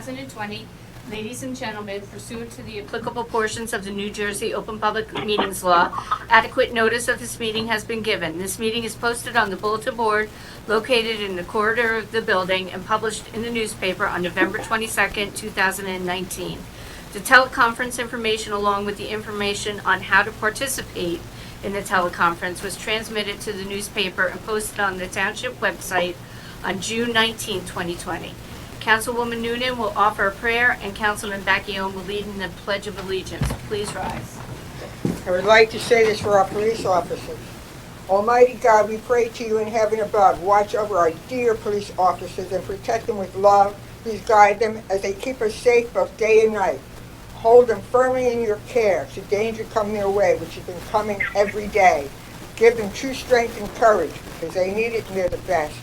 2020. Ladies and gentlemen, pursuant to the applicable portions of the New Jersey Open Public Meetings Law, adequate notice of this meeting has been given. This meeting is posted on the bulletin board located in the corridor of the building and published in the newspaper on November 22nd, 2019. The teleconference information, along with the information on how to participate in the teleconference, was transmitted to the newspaper and posted on the Township website on June 19, 2020. Councilwoman Noonan will offer a prayer, and Councilman Bacchione will lead in the Pledge of Allegiance. Please rise. I would like to say this for our police officers. Almighty God, we pray to you in heaven above. Watch over our dear police officers and protect them with love. Please guide them as they keep us safe both day and night. Hold them firmly in your care should danger come their way, which has been coming every day. Give them true strength and courage because they need it and they're the best.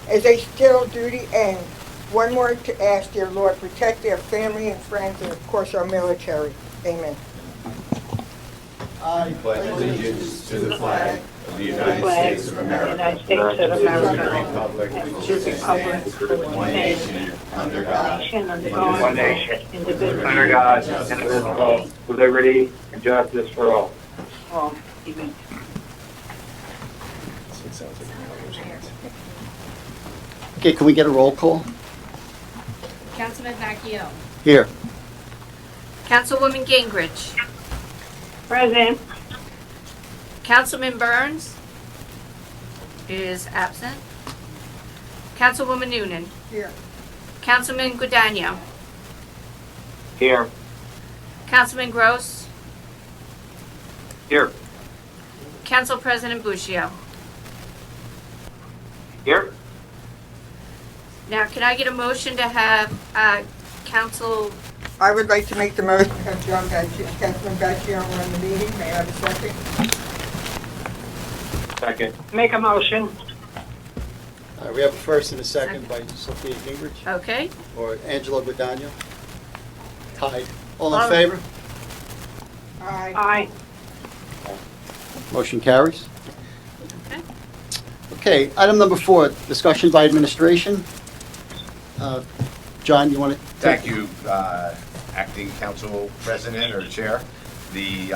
As they still do the end, one more to ask, dear Lord, protect their family and friends and, of course, our military. Amen. I pledge allegiance to the flag of the United States of America, United States of America, and to the republic for one nation, under God, one nation, indivisible, under God, indivisible, with liberty and justice for all. Amen. Okay, can we get a roll call? Councilman Bacchione. Here. Councilwoman Gingrich. Present. Councilman Burns is absent. Councilwoman Noonan. Here. Councilman Guadagno. Here. Councilman Gross. Here. Council President Buccio. Here. Now, can I get a motion to have council? I would like to make the motion to have Councilman Bacchione run the meeting. May I have a second? Second. Make a motion. We have a first and a second by Sophia Gingrich Okay. or Angelo Guadagno. Tied. All in Aye. favor? Aye. Aye. Motion carries. Okay. Okay, item number 4, discussion by administration. John, you want to? Thank you, Acting Council President or Chair. The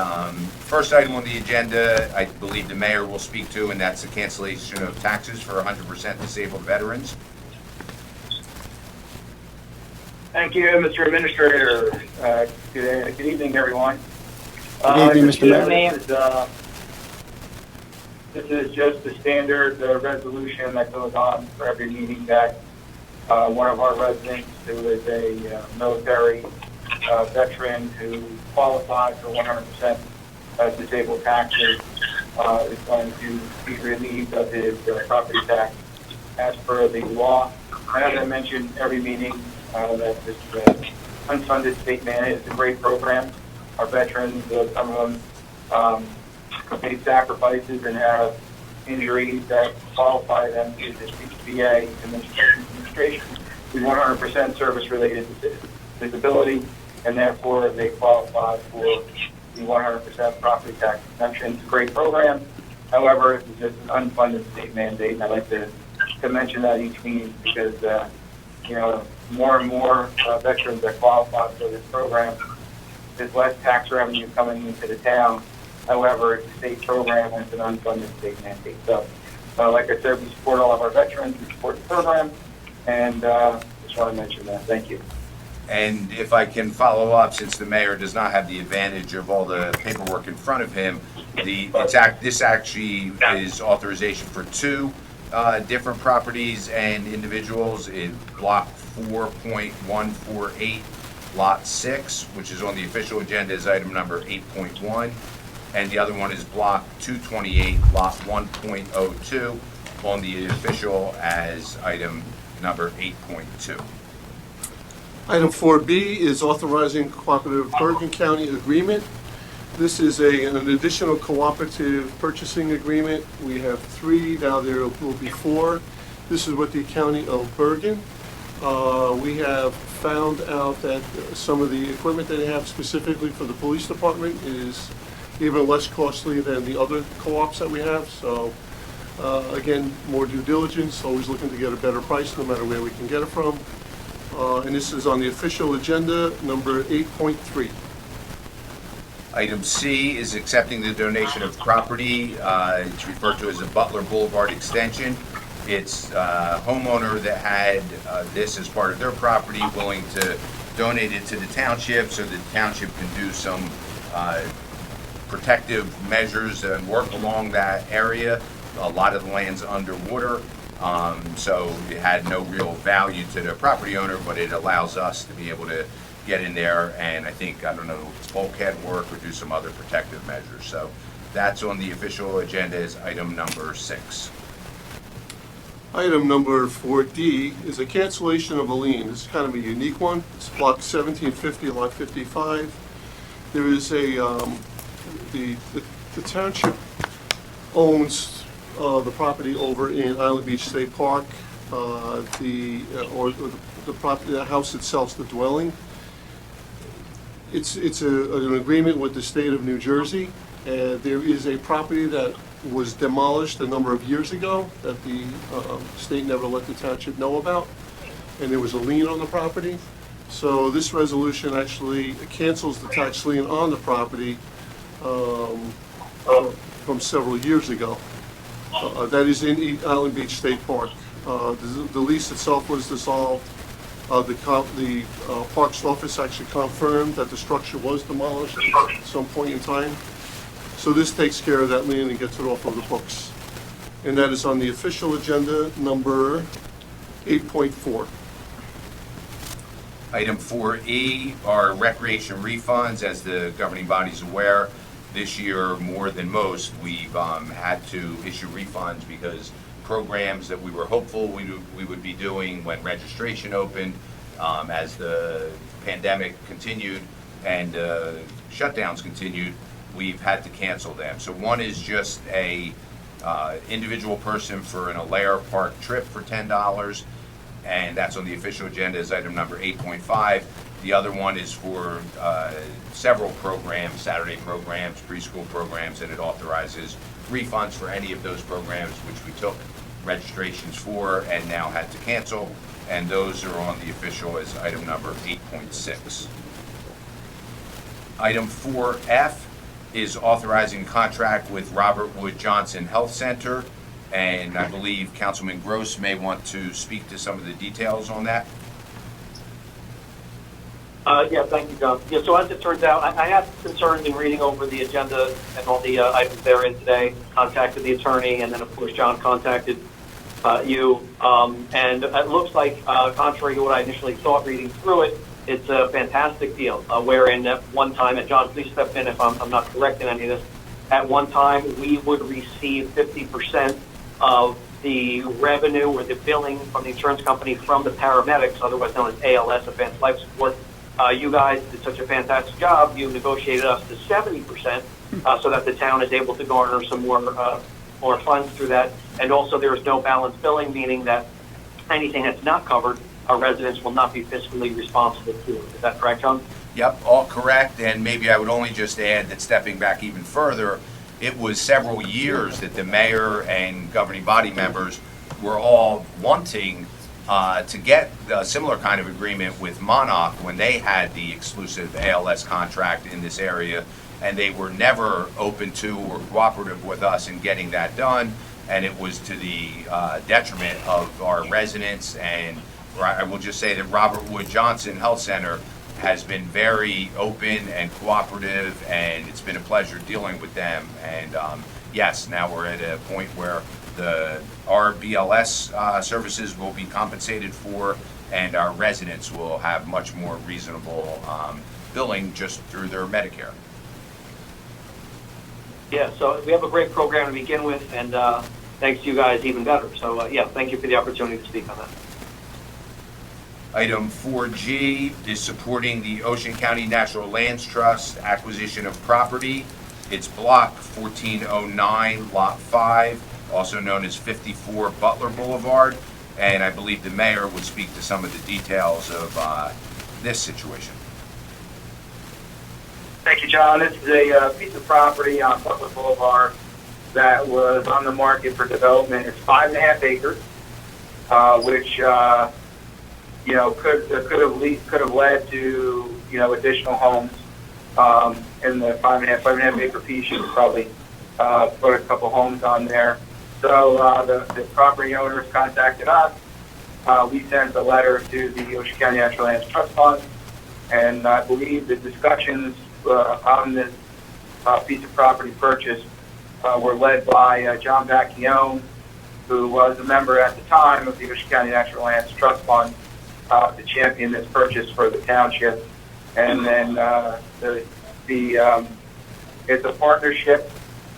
first item on the agenda, I believe the mayor will speak to, and that's the cancellation of taxes for 100% disabled veterans. Thank you, Mr. Administrator. Good evening, everyone. Good evening, Mr. Mayor. This is just the standard resolution that goes on for every meeting that one of our residents who is a military veteran who qualifies for 100% disabled taxes is going to be relieved of his property tax as per the law. And as I mentioned every meeting, that this unfunded state mandate is a great program. Our veterans, some of them made sacrifices and have injuries that qualify them to the VA administration with 100% service-related disability, and therefore they qualify for the 100% property tax exemption. It's a great program. However, it's just an unfunded state mandate, and I like to mention that each meeting because more and more veterans that qualify for this program, there's less tax revenue coming into the town. However, it's a state program and it's an unfunded state mandate. So, like I said, we support all of our veterans, we support the program, and just want to mention that. Thank you. And if I can follow up, since the mayor does not have the advantage of all the paperwork in front of him, this actually is authorization for 2 different properties and individuals in Block 4.148, Lot 6, which is on the official agenda as item number 8.1. And the other one is Block 228, Lot 1.02, on the official as item number 8.2. Item 4B is authorizing cooperative Bergen County agreement. This is an additional cooperative purchasing agreement. We have 3, now there will be 4. This is with the County of Bergen. We have found out that some of the equipment that they have specifically for the police department is even less costly than the other co-ops that we have. So again, more due diligence, always looking to get a better price no matter where we can get it from. and this is on the official agenda, number 8.3. Item C is accepting the donation of property. It's referred to as the Butler Boulevard Extension. It's a homeowner that had this as part of their property, willing to donate it to the township so the township can do some protective measures and work along that area. A lot of the land's underwater, so it had no real value to the property owner, but it allows us to be able to get in there and I don't know, bulkhead work or do some other protective measures. So that's on the official agenda as item number 6. Item number 4D is a cancellation of a lien. This is kind of a unique one. It's block 1750, lot 55. There is a, the township owns the property over in Island Beach State Park. The property, the house itself is the dwelling. It's an agreement with the state of New Jersey. There is a property that was demolished a number of years ago that the state never let the township know about, and there was a lien on the property. So this resolution actually cancels the tax lien on the property from several years ago. That is in Island Beach State Park. The lease itself was dissolved. The Parks office actually confirmed that the structure was demolished at some point in time. So this takes care of that lien and gets it off of the books. And that is on the official agenda, number 8.4. Item 4E are recreation refunds. As the governing body is aware, this year, more than most, we've had to issue refunds because programs that we were hopeful we would be doing when registration opened, as the pandemic continued and shutdowns continued, we've had to cancel them. So one is just a individual person for an Alair Park trip for $10, and that's on the official agenda as item number 8.5. The other one is for several programs, Saturday programs, preschool programs, and it authorizes refunds for any of those programs which we took registrations for and now had to cancel, and those are on the official as item number 8.6. Item 4F is authorizing contract with Robert Wood Johnson Health Center, and I believe Councilman Gross may want to speak to some of the details on that. Yeah, thank you, John. Yeah, so as it turns out, I had concerns in reading over the agenda and all the items therein today. Contacted the attorney, and then of course John contacted you. And it looks like, contrary to what I initially thought reading through it, it's a fantastic deal. Wherein at one time, and John, please step in if I'm not correct in any of this. At one time, we would receive 50% of the revenue or the billing from the insurance company from the paramedics, otherwise known as ALS, Advanced Life Support. You guys did such a fantastic job. You negotiated us to 70%, so that the town is able to garner some more funds through that. And also, there is no balance billing, meaning that anything that's not covered, our residents will not be fiscally responsible for. Is that correct, John? Yep, all correct, and maybe I would only just add that stepping back even further, it was several years that the mayor and governing body members were all wanting to get a similar kind of agreement with Monarch when they had the exclusive ALS contract in this area, and they were never open to or cooperative with us in getting that done, and it was to the detriment of our residents. And I will just say that Robert Wood Johnson Health Center has been very open and cooperative, and it's been a pleasure dealing with them. And yes, now we're at a point where our BLS services will be compensated for, and our residents will have much more reasonable billing just through their Medicare. Yeah, so we have a great program to begin with, and thanks to you guys, even better. So yeah, thank you for the opportunity to speak on that. Item 4G is supporting the Ocean County Natural Lands Trust acquisition of property. It's block 1409, lot 5, also known as 54 Butler Boulevard, and I believe the mayor would speak to some of the details of this situation. Thank you, John. This is a piece of property on Butler Boulevard that was on the market for development. It's 5.5 acres, which could have led to, additional homes, in the 5.5 acre piece. You could probably, put a couple homes on there. So, the property owners contacted us. We sent a letter to the Ocean County Natural Lands Trust Fund, and I believe the discussions, on this, piece of property purchase, were led by, John Bacchione, who was a member at the time of the Ocean County Natural Lands Trust Fund, to champion this purchase for the township. And then it's a partnership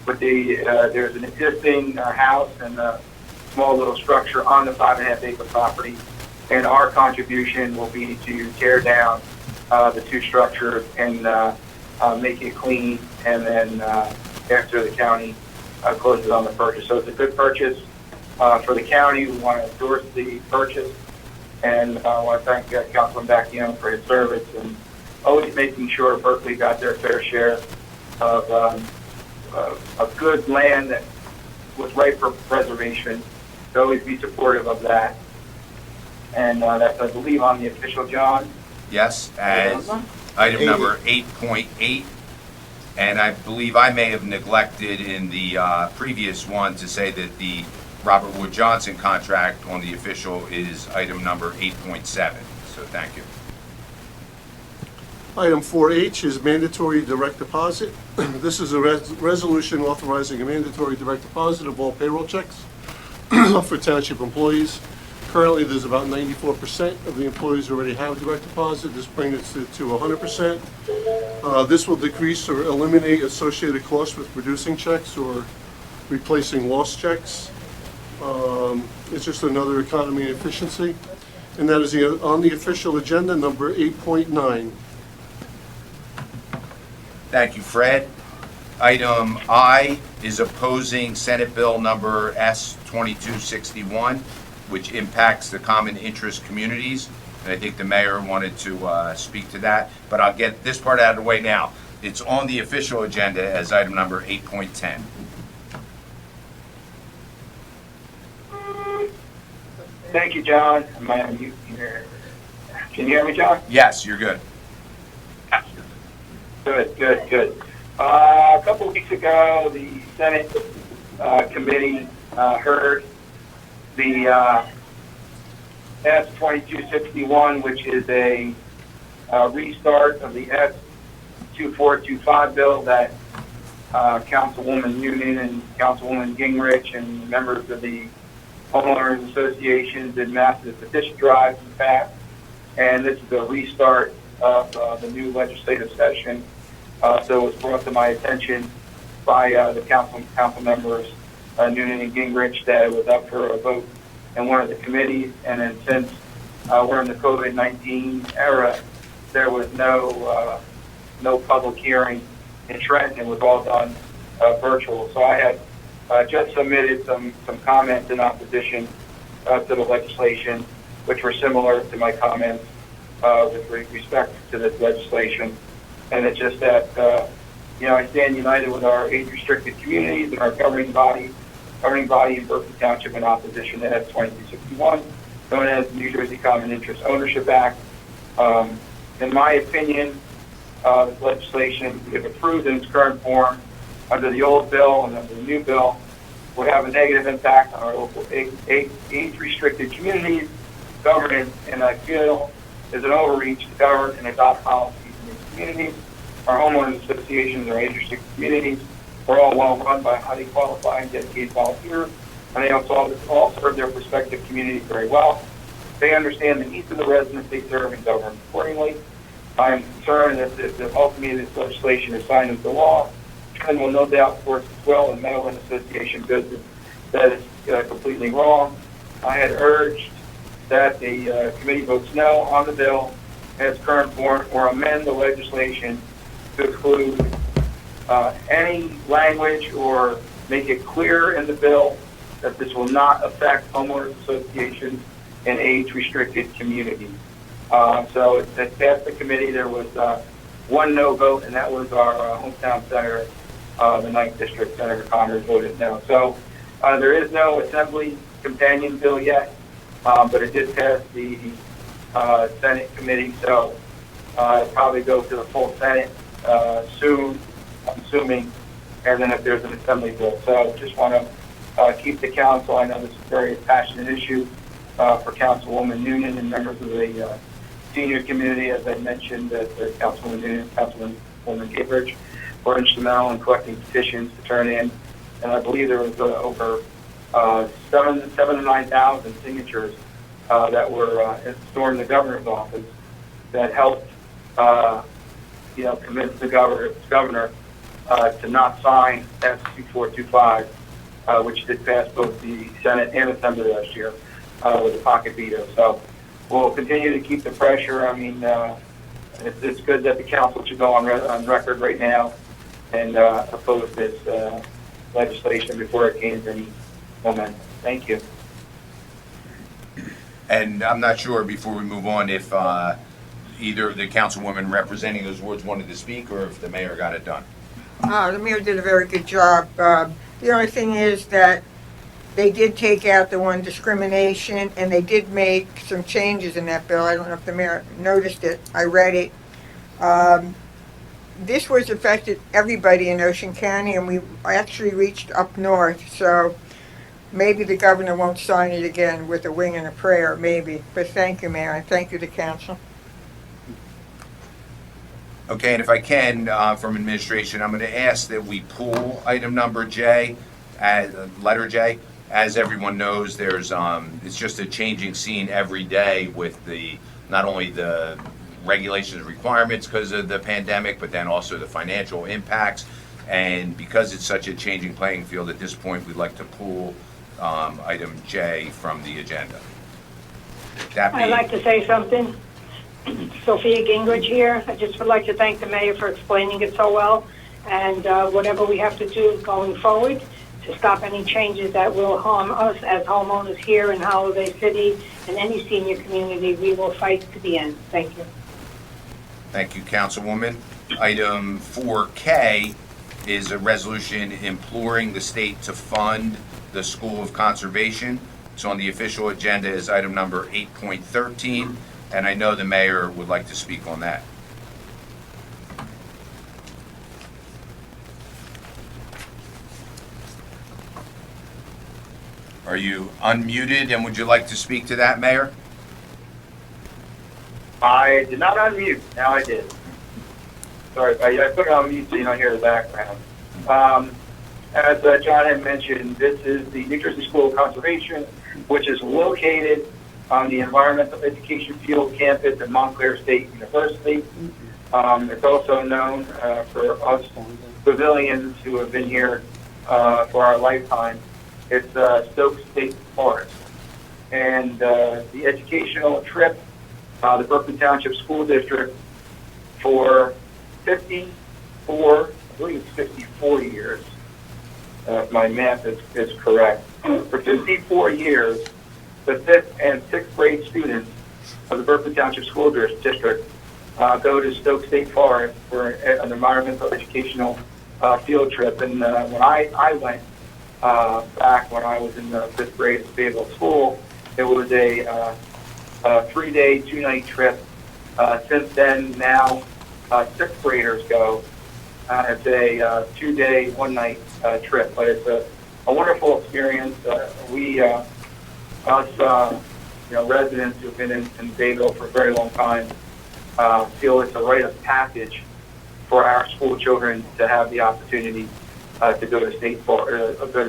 with there's an existing house and a small little structure on the 5.5 acre property, and our contribution will be to tear down the two structures and make it clean, and then after the county closes on the purchase. So it's a good purchase for the county. We want to endorse the purchase, and I want to thank Councilman Bacchione for his service and always making sure Berkeley got their fair share of good land that was right for preservation. To always be supportive of that. And that's, I believe, on the official, John. Yes, as item number 8.8. And I believe I may have neglected in the previous one to say that the Robert Wood Johnson contract on the official is item number 8.7. So thank you. Item 4H is mandatory direct deposit. This is a resolution authorizing a mandatory direct deposit of all payroll checks for township employees. Currently, there's about 94% of the employees already have direct deposit. This brings it to 100%. This will decrease or eliminate associated costs with producing checks or replacing lost checks. It's just another economy and efficiency. And that is on the official agenda, number 8.9. Thank you, Fred. Item I is opposing Senate Bill number S-2261, which impacts the common interest communities. And I think the mayor wanted to speak to that, but I'll get this part out of the way now. It's on the official agenda as item number 8.10. Thank you, John. Am I on mute here? Can you hear me, John? Yes, you're good. Good. A couple of weeks ago, the Senate committee heard the S-2261, which is a restart of the S-2425 bill that Councilwoman Noonan and Councilwoman Gingrich and members of the homeowners associations did massive petition drives in the past. And this is a restart of the new legislative session. So it was brought to my attention by the council members, Noonan and Gingrich, that it was up for a vote in one of the committees. And then since we're in the COVID-19 era, there was no public hearing in Trenton. It was all done virtual. So I had just submitted some comments in opposition to the legislation, which were similar to my comments with respect to this legislation. And it's just that, I stand united with our age-restricted communities and our governing body in Berkeley Township in opposition to S-2261, known as the New Jersey Common Interest Ownership Act. In my opinion, this legislation, if approved in its current form, under the old bill and under the new bill, would have a negative impact on our local age-restricted communities. Governance, and I feel, is an overreach to govern and adopt policies in these communities. Our homeowners associations, our age-restricted communities, are all well run by highly qualified and dedicated volunteers, and they also all serve their respective communities very well. They understand the needs of the residents they serve and govern accordingly. I am concerned that if ultimately this legislation is signed into law, Trend will no doubt force its will and Maryland Association business that is completely wrong. I had urged that the committee votes no on the bill in its current form or amend the legislation to exclude any language or make it clear in the bill that this will not affect homeowners associations and age-restricted communities. So it passed the committee. There was one no vote, and that was our hometown senator, the 9th District, Senator Connors, voted no. So there is no Assembly companion bill yet, but it did pass the Senate committee, so it'll probably go to the full Senate soon, I'm assuming, and then if there's an assembly bill. So just want to keep the council, I know this is a very passionate issue for Councilwoman Noonan and members of the senior community, as I mentioned, that Councilwoman Noonan, Councilwoman Gatebridge were instrumental in collecting petitions to turn in, and I believe there was over 7,000 to 9,000 signatures that were stored in the governor's office that helped, convince the governor to not sign S-2425, which did pass both the Senate and Assembly last year with a pocket veto. So we'll continue to keep the pressure. I mean, it's good that the council should go on record right now and oppose this legislation before it gains any momentum. Thank you. And I'm not sure, before we move on, if either of the councilwomen representing those wards wanted to speak, or if the mayor got it done. The mayor did a very good job. The only thing is that they did take out the one discrimination, and they did make some changes in that bill. I don't know if the mayor noticed it. I read it. This was affected everybody in Ocean County, and we actually reached up north, so maybe the governor won't sign it again with a wing and a prayer, maybe. But thank you, Mayor, and thank you to council. Okay, and if I can, from administration, I'm going to ask that we pull item number J, letter J. As everyone knows, there's it's just a changing scene every day with not only the regulations and requirements because of the pandemic, but then also the financial impacts. And because it's such a changing playing field at this point, we'd like to pull item J from the agenda. I'd like to say something. Sophia Gingrich here. I just would like to thank the mayor for explaining it so well, and whatever we have to do going forward to stop any changes that will harm us as homeowners here in Holiday City and any senior community, we will fight to the end. Thank you. Thank you, Councilwoman. Item 4K is a resolution imploring the state to fund the School of Conservation. It's on the official agenda as item number 8.13, and I know the mayor would like to speak on that. Are you unmuted, and would you like to speak to that, Mayor? I did not unmute. Now I did. Sorry, I put it on mute so you don't hear the background. As John had mentioned, this is the New Jersey School of Conservation, which is located on the Environmental Education Field campus at Montclair State University. It's also known for us Pavilions who have been here for our lifetime. It's Stokes State Forest. And the educational trip, the Berkeley Township School District, for 54, I believe it's 54 years, if my math is correct. For 54 years, the 5th and 6th grade students of the Berkeley Township School District go to Stokes State Forest for an environmental educational field trip. And when I went back when I was in the 5th grade at Bayville School, it was a 3-day, 2-night trip. Since then, now 6th graders go. It's a 2-day, 1-night trip, but it's a wonderful experience. We, residents who've been in Bayville for a very long time, feel it's a rite of passage for our school children to have the opportunity to go to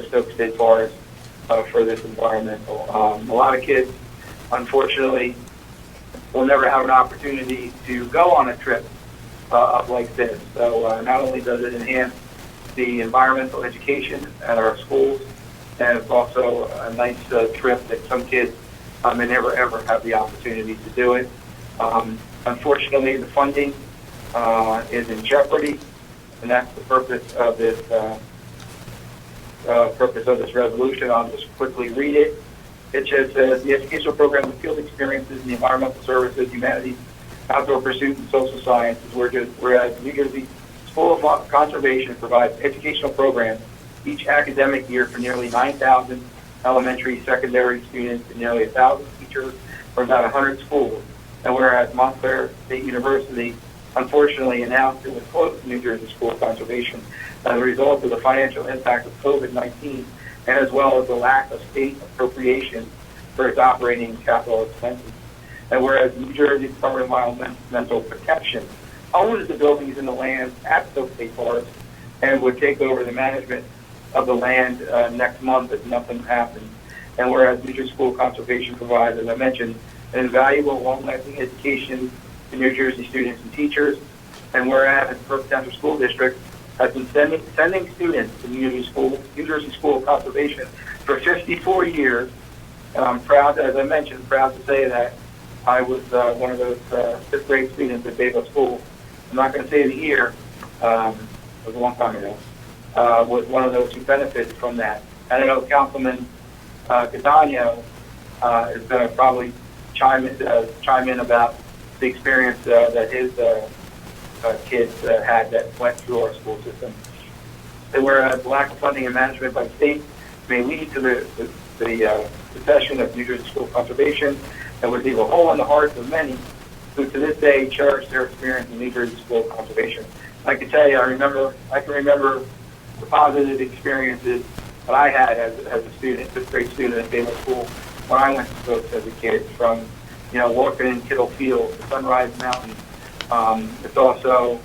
Stokes State Forest for this environmental. A lot of kids, unfortunately, will never have an opportunity to go on a trip up like this. So not only does it enhance the environmental education at our schools, and it's also a nice trip that some kids may never ever have the opportunity to do it. Unfortunately, the funding is in jeopardy, and that's the purpose of this resolution. I'll just quickly read it. It just says the educational program of field experiences in the environmental services, humanities, outdoor pursuits, and social sciences, whereas New Jersey School of Conservation provides educational programs each academic year for nearly 9,000 elementary, secondary students, and nearly 1,000 teachers from about 100 schools. And whereas Montclair State University unfortunately announced it would close the New Jersey School of Conservation as a result of the financial impact of COVID-19 and as well as the lack of state appropriation for its operating and capital expenses. And whereas New Jersey Department of Environmental Protection owns the buildings and the land at the state forest and would take over the management of the land next month if nothing happens. And whereas New Jersey School Conservation provides, as I mentioned, an invaluable long-lasting education to New Jersey students and teachers, and whereas Berkeley Township School District has been sending students to New Jersey School of Conservation for 54 years, and I'm proud, as I mentioned, proud to say that I was one of those fifth grade students at Bayville School. I'm not going to say the year, it was a long time ago, was one of those who benefited from that. And I know Councilman Catania is going to probably chime in about the experience that his kids had that went through our school system. And whereas lack of funding and management by the state may lead to the secession of New Jersey School Conservation and would leave a hole in the hearts of many who to this day cherish their experience in New Jersey School Conservation. I can tell you, I can remember the positive experiences that I had as a student, fifth grade student at Bayville School when I went to school as a kid, from walking in Kittle Field to Sunrise Mountain. It's also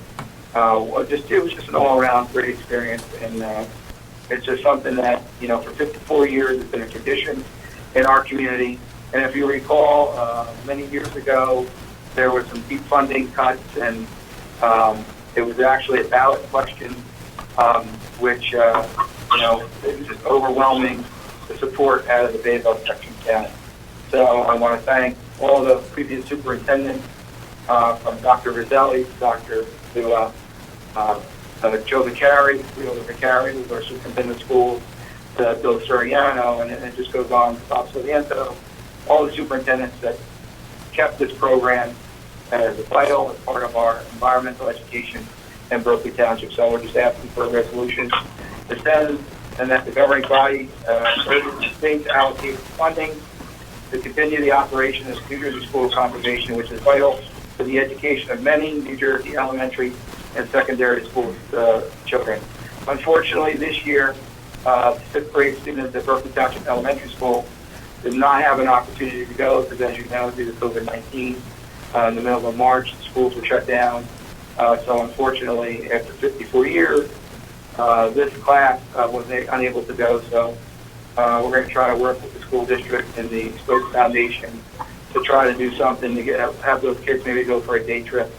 it was just an all-around great experience, and it's just something that for 54 years it's been a tradition in our community. And if you recall, many years ago, there were some deep funding cuts, and it was actually a ballot question, which, it was just overwhelming the support out of the Bayville section county. So I want to thank all the previous superintendents, from Dr. Roselli, Dr. Joe Vicari, who's our superintendent of schools, to Bill Soriano, and it just goes on, Bob Siliento, all the superintendents that kept this program as vital as part of our environmental education in Berkeley Township. So we're just asking for a resolution to send, and that the governing body urges the state to allocate funding to continue the operation of New Jersey School of Conservation, which is vital for the education of many New Jersey elementary and secondary school children. Unfortunately, this year, fifth grade students at Berkeley Township Elementary School did not have an opportunity to go because, as you know, due to COVID-19, in the middle of March, the schools were shut down. So unfortunately, after 54 years, this class was unable to go. So we're going to try to work with the school district and the Stokes Foundation to try to do something to have those kids maybe go for a day trip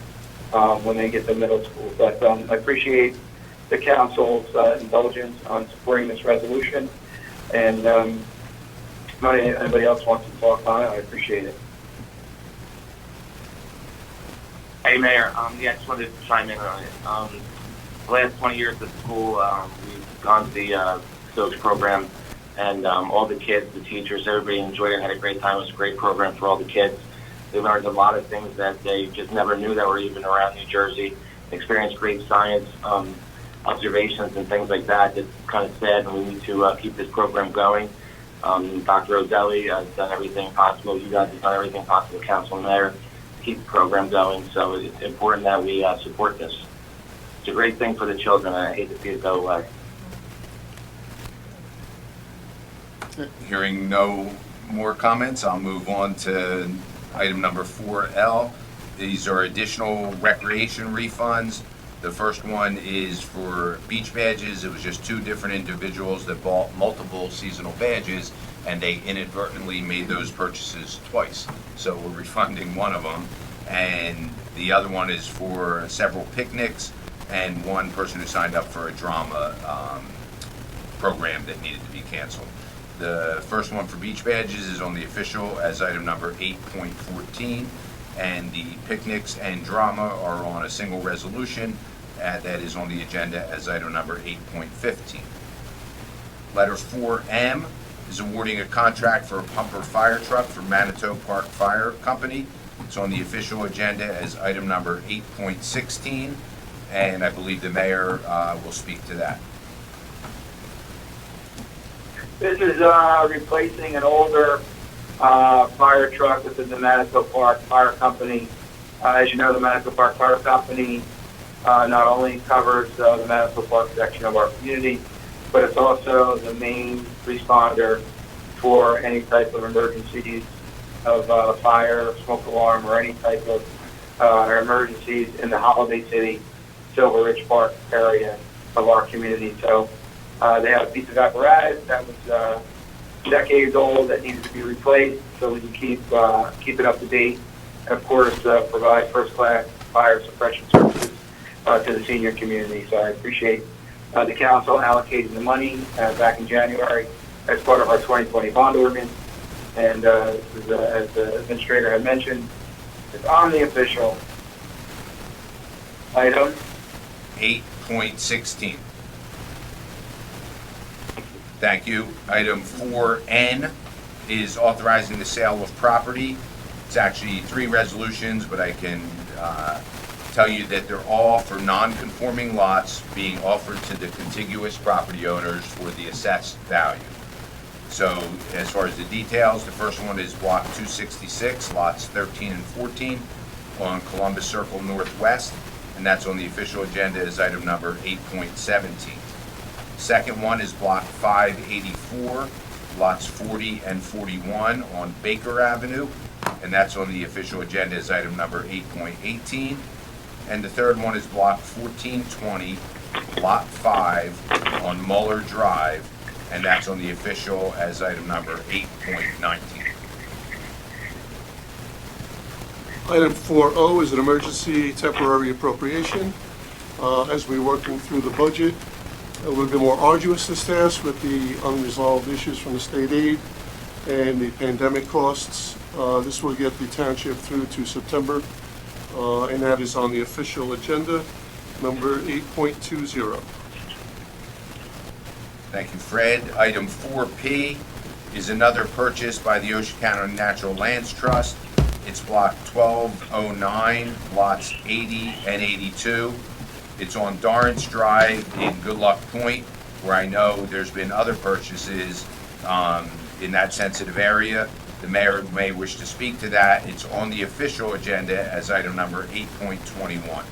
when they get to middle school. But I appreciate the council's indulgence on supporting this resolution. And if anybody else wants to talk on it, I appreciate it. Hey, Mayor. I just wanted to chime in on it. The last 20 years at school, we've gone to the Stokes program, and all the kids, the teachers, everybody enjoyed it and had a great time. It was a great program for all the kids. They learned a lot of things that they just never knew that were even around New Jersey. Experienced great science observations and things like that. It's kind of sad, and we need to keep this program going. Dr. Roselli has done everything possible. You guys have done everything possible, Council and Mayor, to keep the program going. So it's important that we support this. It's a great thing for the children, and I hate to see it go away. Hearing no more comments, I'll move on to item number 4L. These are additional recreation refunds. The first one is for beach badges. It was just two different individuals that bought multiple seasonal badges, and they inadvertently made those purchases twice. So we're refunding one of them, and the other one is for several picnics and one person who signed up for a drama program that needed to be canceled. The first one for beach badges is on the official as item number 8.14, and the picnics and drama are on a single resolution that is on the agenda as item number 8.15. Letter 4M is awarding a contract for a pumper fire truck for Manitou Park Fire Company. It's on the official agenda as item number 8.16, and I believe the mayor will speak to that. This is replacing an older fire truck within the Manatee Park Fire Company. As you know, the Manatee Park Fire Company not only covers the Manatee Park section of our community, but it's also the main responder for any type of emergencies of fire, smoke alarm, or any type of emergencies in the Holiday City, Silver Ridge Park area of our community. So they have a piece of apparatus that was decades old that needs to be replaced, so we can keep it up to date, and of course provide first-class fire suppression services to the senior community. So I appreciate the council allocating the money back in January as part of our 2020 bond ordinance. And this is, as the administrator had mentioned, it's on the official item 8.16. Thank you. Item 4N is authorizing the sale of property. It's actually 3 resolutions, but I can tell you that they're all for non-conforming lots being offered to the contiguous property owners for the assessed value. So as far as the details, the first one is block 266, lots 13 and 14 on Columbus Circle Northwest, and that's on the official agenda as item number 8.17. Second one is block 584, lots 40 and 41 on Baker Avenue, and that's on the official agenda as item number 8.18. And the third one is block 1420, lot 5 on Muller Drive, and that's on the official as item number 8.19. Item 4O is an emergency temporary appropriation. As we're working through the budget, a little bit more arduous this task with the unresolved issues from the state aid and the pandemic costs. This will get the township through to September, and that is on the official agenda, number 8.20. Thank you, Fred. Item 4P is another purchase by the Ocean County Natural Lands Trust. It's block 1209, lots 80 and 82. It's on Dorrance Drive in Good Luck Point, where I know there's been other purchases in that sensitive area. The mayor may wish to speak to that. It's on the official agenda as item number 8.21.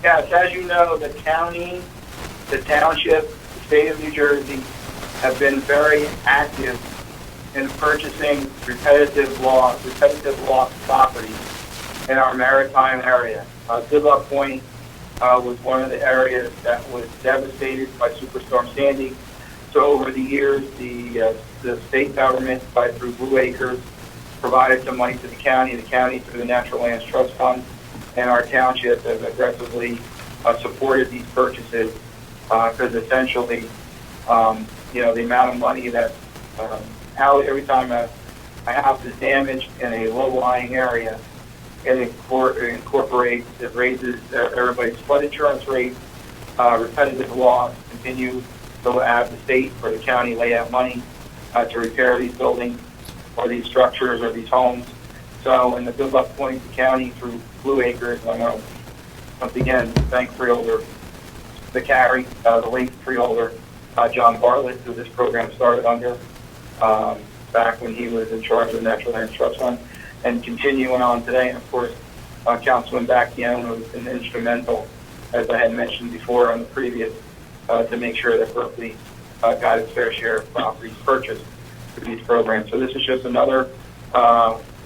Yes, as you know, the county, the township, the state of New Jersey have been very active in purchasing repetitive loss property in our maritime area. Good Luck Point was one of the areas that was devastated by Superstorm Sandy. So over the years, the state government, through Blue Acres, provided some money to the county through the Natural Lands Trust Fund, and our township has aggressively supported these purchases because essentially, the amount of money that every time a house is damaged in a low-lying area, it raises everybody's flood insurance rate, repetitive loss, continue to have the state or the county lay out money to repair these buildings or these structures or these homes. So in the Good Luck Point, the county through Blue Acres, I want to once again thank Freeholder, the carry, the late Freeholder, John Bartlett, who this program started under back when he was in charge of the Natural Lands Trust Fund, and continuing on today. And of course, Councilman Bacchione, who's been instrumental, as I had mentioned before on the previous, to make sure that Berkeley got its fair share of properties purchased through these programs. So this is just another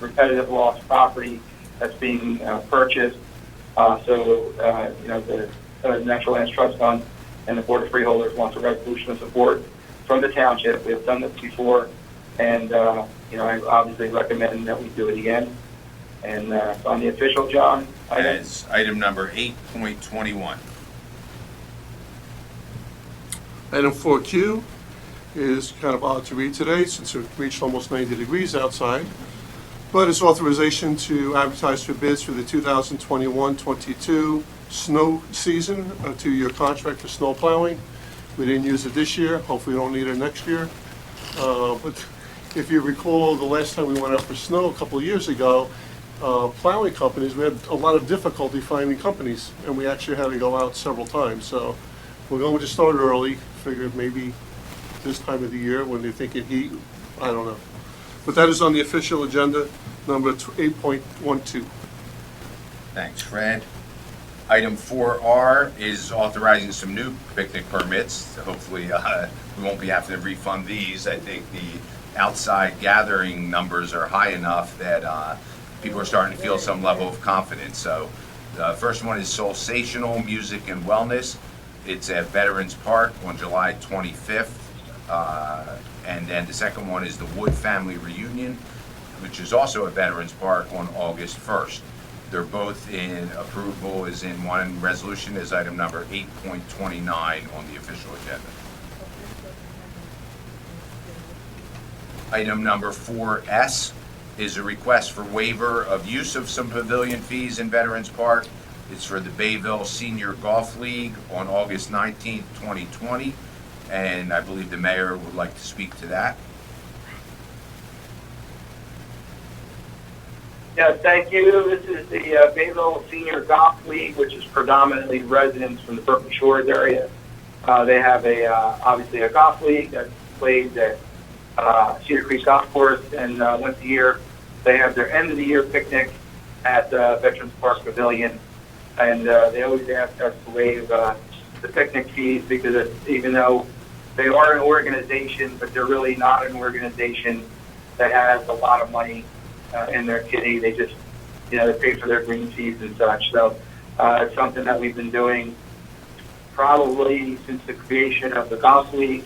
repetitive loss property that's being purchased. The Natural Lands Trust Fund and the Board of Freeholders wants a resolution of support from the township. We have done this before, and I obviously recommend that we do it again. And it's on the official, John. As item number 8.21. Item 4Q is kind of odd to read today since it reached almost 90 degrees outside, but it's authorization to advertise for bids for the 2021-22 snow season, a 2-year contract for snow plowing. We didn't use it this year. Hopefully we don't need it next year. But if you recall, the last time we went out for snow a couple of years ago, plowing companies, we had a lot of difficulty finding companies, and we actually had to go out several times. So We're going to start early, figured maybe this time of the year when they're thinking heat, I don't know. But that is on the official agenda, number 8.12. Thanks, Fred. Item 4R is authorizing some new picnic permits. Hopefully, we won't be having to refund these. I think the outside gathering numbers are high enough that people are starting to feel some level of confidence. So the first one is Soulsational Music and Wellness. It's at Veterans Park on July 25th. And then the second one is the Wood Family Reunion, which is also at Veterans Park on August 1st. They're both in approval is in one resolution as item number 8.29 on the official agenda. Item number 4S is a request for waiver of use of some pavilion fees in Veterans Park. It's for the Bayville Senior Golf League on August 19th, 2020. And I believe the mayor would like to speak to that. Yes, thank you. This is the Bayville Senior Golf League, which is predominantly residents from the Berkeley Shores area. They have obviously a golf league that's played at Cedar Creek Golf Course, and once a year they have their end of the year picnic at Veterans Park Pavilion, and they always ask us to waive the picnic fees because even though they are an organization, but they're really not an organization that has a lot of money in their kitty. They just, they pay for their green fees and such. So it's something that we've been doing probably since the creation of the golf league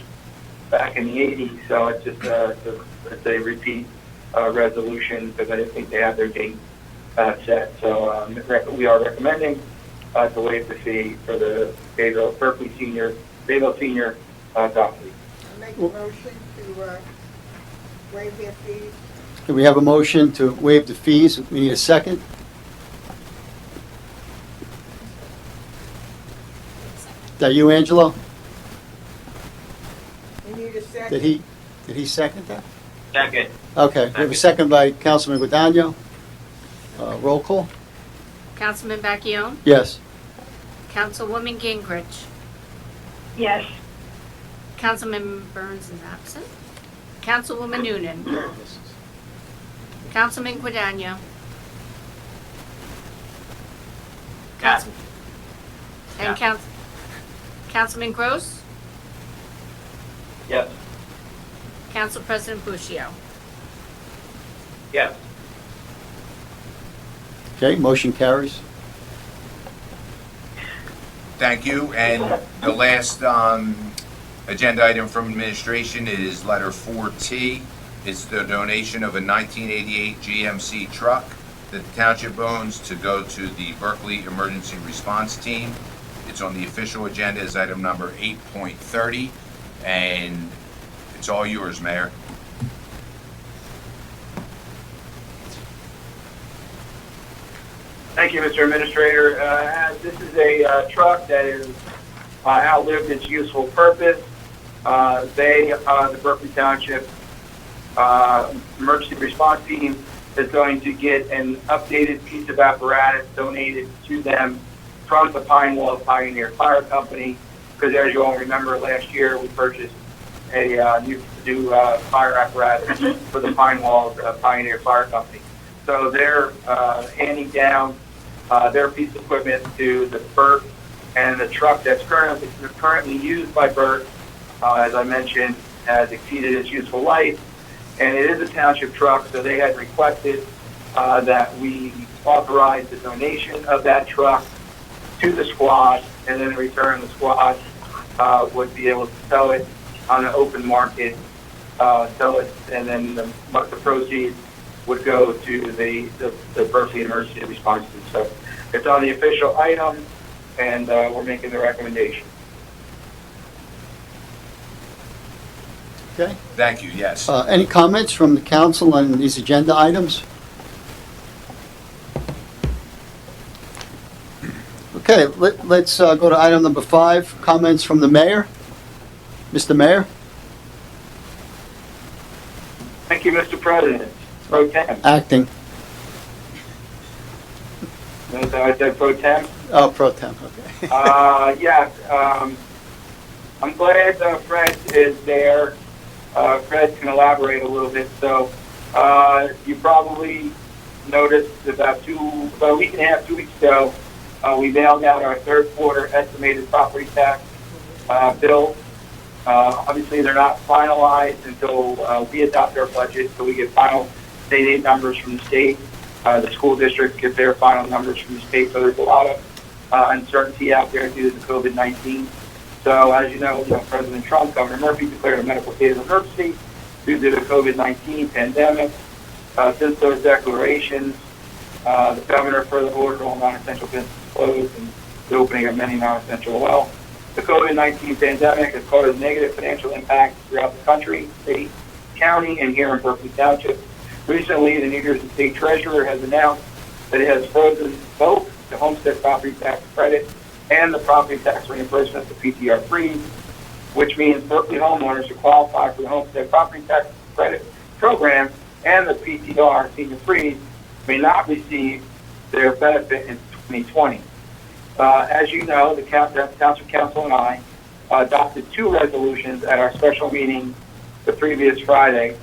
back in the 80s. So it's just it's a repeat resolution because I think they have their date set. So we are recommending to waive the fee for the Berkeley Bayville Senior Golf League. I make a motion to waive their fees. We have a motion to waive the fees. We need a second. Is that you, Angelo? We need a second. Did he second that? Second. Okay, we have a second by Councilman Guadagno. Roll call? Councilman Bacchione, Yes. Councilwoman Gingrich, Yes. Councilman Burns is absent, Councilwoman Noonan, Councilman Guadagno, Yes. and Councilman Gross, Yes. Council President Bushio. Yes. Okay, motion carries. Thank you. And the last agenda item from administration is letter 4T. It's the donation of a 1988 GMC truck that the township owns to go to the Berkeley Emergency Response Team. It's on the official agenda as item number 8.30, and it's all yours, Mayor. Thank you, Mr. Administrator. This is a truck that has outlived its useful purpose. The Berkeley Township Emergency Response Team is going to get an updated piece of apparatus donated to them from the Pine Wall Pioneer Fire Company, because as you all remember, last year we purchased a new fire apparatus for the Pine Wall Pioneer Fire Company. So they're handing down their piece of equipment to the Burt, and the truck that's currently used by Burt, as I mentioned, has exceeded its useful life, and it is a township truck, so they had requested that we authorize the donation of that truck to the squad, and then in return the squad would be able to sell it on an open market, sell it, and then the proceeds would go to the Berkeley Emergency Response Team. So it's on the official item, and we're making the recommendation. Okay. Thank you, yes. Any comments from the council on these agenda items? Okay, let's go to item number 5, comments from the mayor. Mr. Mayor? Thank you, Mr. President. Pro Tem. Acting. I said Pro Tem. Oh, pro tem, okay. Yes. I'm glad Fred is there. Fred can elaborate a little bit. So you probably noticed about a week and a half, 2 weeks ago, we mailed out our third quarter estimated property tax bills. Obviously, they're not finalized until we adopt our budget, so we get final state aid numbers from the state. The school districts get their final numbers from the state, so there's a lot of uncertainty out there due to the COVID-19. So as you know, President Trump, Governor Murphy declared a medical state of emergency due to the COVID-19 pandemic. Since those declarations, the governor further ordered all non-essential businesses closed and the opening of many non-essential well. The COVID-19 pandemic has caused negative financial impacts throughout the country, state, county, and here in Berkeley Township. Recently, the New Jersey State Treasurer has announced that it has frozen both the homestead property tax credit and the property tax reimbursement, the PTR freeze, which means Berkeley homeowners who qualify for the homestead property tax credit program and the PTR senior freeze may not receive their benefit in 2020. As you know, the Township Council and I adopted two resolutions at our special meeting the previous Friday.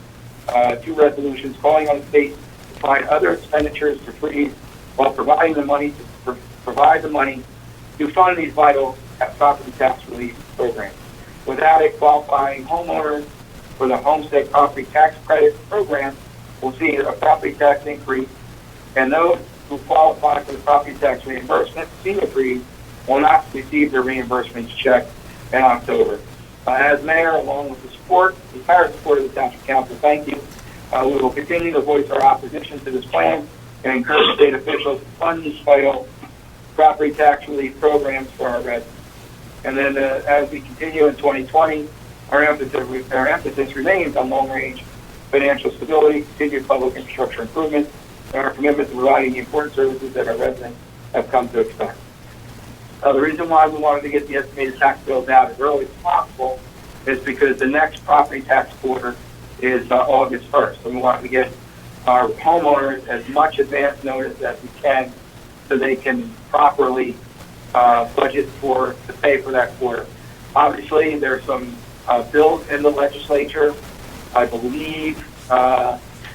Two resolutions calling on the state to find other expenditures to freeze while providing the money to fund these vital property tax relief programs. Without it, qualifying homeowners for the homestead property tax credit program will see a property tax increase, and those who qualify for the property tax reimbursement, senior freeze, will not receive their reimbursements check in October. As mayor, along with the entire support of the Township Council, thank you. We will continue to voice our opposition to this plan and encourage state officials to fund these vital property tax relief programs for our residents. And then as we continue in 2020, our emphasis remains on long-range financial stability, continued public infrastructure improvement, and our commitment to providing the important services that our residents have come to expect. The reason why we wanted to get the estimated tax bills out as early as possible is because the next property tax quarter is August 1st. So we wanted to get our homeowners as much advance notice as we can so they can properly budget to pay for that quarter. Obviously, there's some bills in the legislature. I believe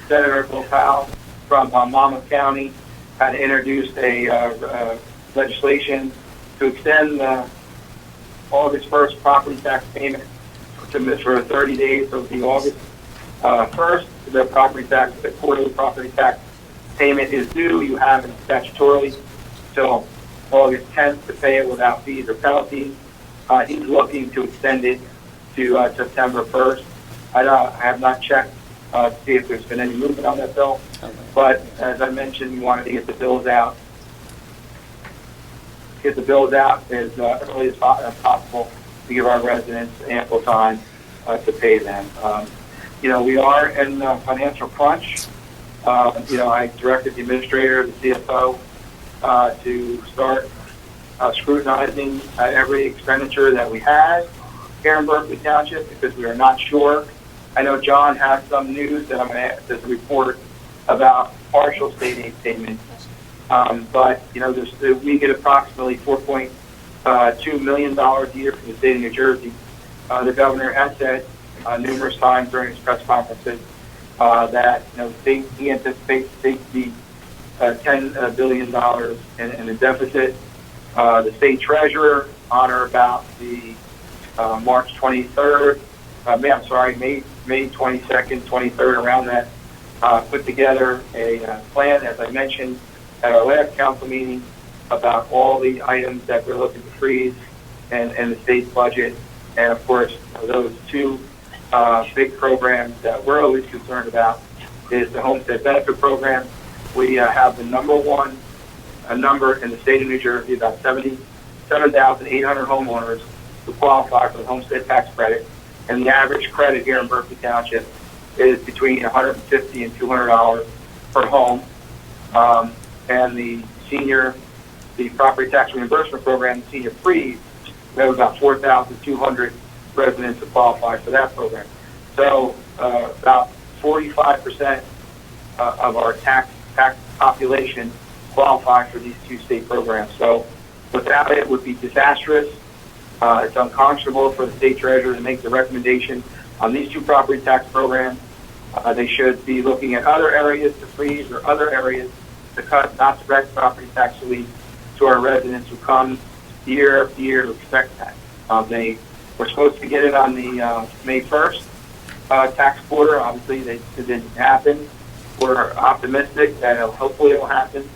Senator Bill Powell from Monmouth County had introduced a legislation to extend the August 1st property tax payment for 30 days. So the August 1st, the quarterly property tax payment is due. You have it statutorily till August 10th to pay it without fees or penalties. He's looking to extend it to September 1st. I have not checked to see if there's been any movement on that bill, but as I mentioned, we wanted to get the bills out as early as possible to give our residents ample time to pay them. We are in a financial crunch. I directed the administrator, the CFO, to start scrutinizing every expenditure that we had here in Berkeley Township because we are not sure. I know John has some news that I'm going to ask as a report about partial state aid payments. But we get approximately $4.2 million a year from the state of New Jersey. The governor has said numerous times during his press conferences that he anticipates the state to be $10 billion in a deficit. The state treasurer, on or about the March 23rd, May 22nd, 23rd, around that, put together a plan, as I mentioned at our last council meeting, about all the items that we're looking to freeze and the state's budget. And of course, those two big programs that we're always concerned about is the homestead benefit program. We have the number in the state of New Jersey, about 77,800 homeowners who qualify for the homestead tax credit. And the average credit here in Berkeley Township is between $150 and $200 per home. And the property tax reimbursement program, the senior freeze, we have about 4,200 residents who qualify for that program. So about 45% of our tax population qualify for these two state programs. So without it would be disastrous. It's unconscionable for the state treasurer to make the recommendation on these two property tax programs. They should be looking at other areas to freeze or other areas to cut, not direct property tax relief to our residents who come year after year to expect that. They were supposed to get it on the May 1st tax quarter. Obviously, it didn't happen. We're optimistic that hopefully it will happen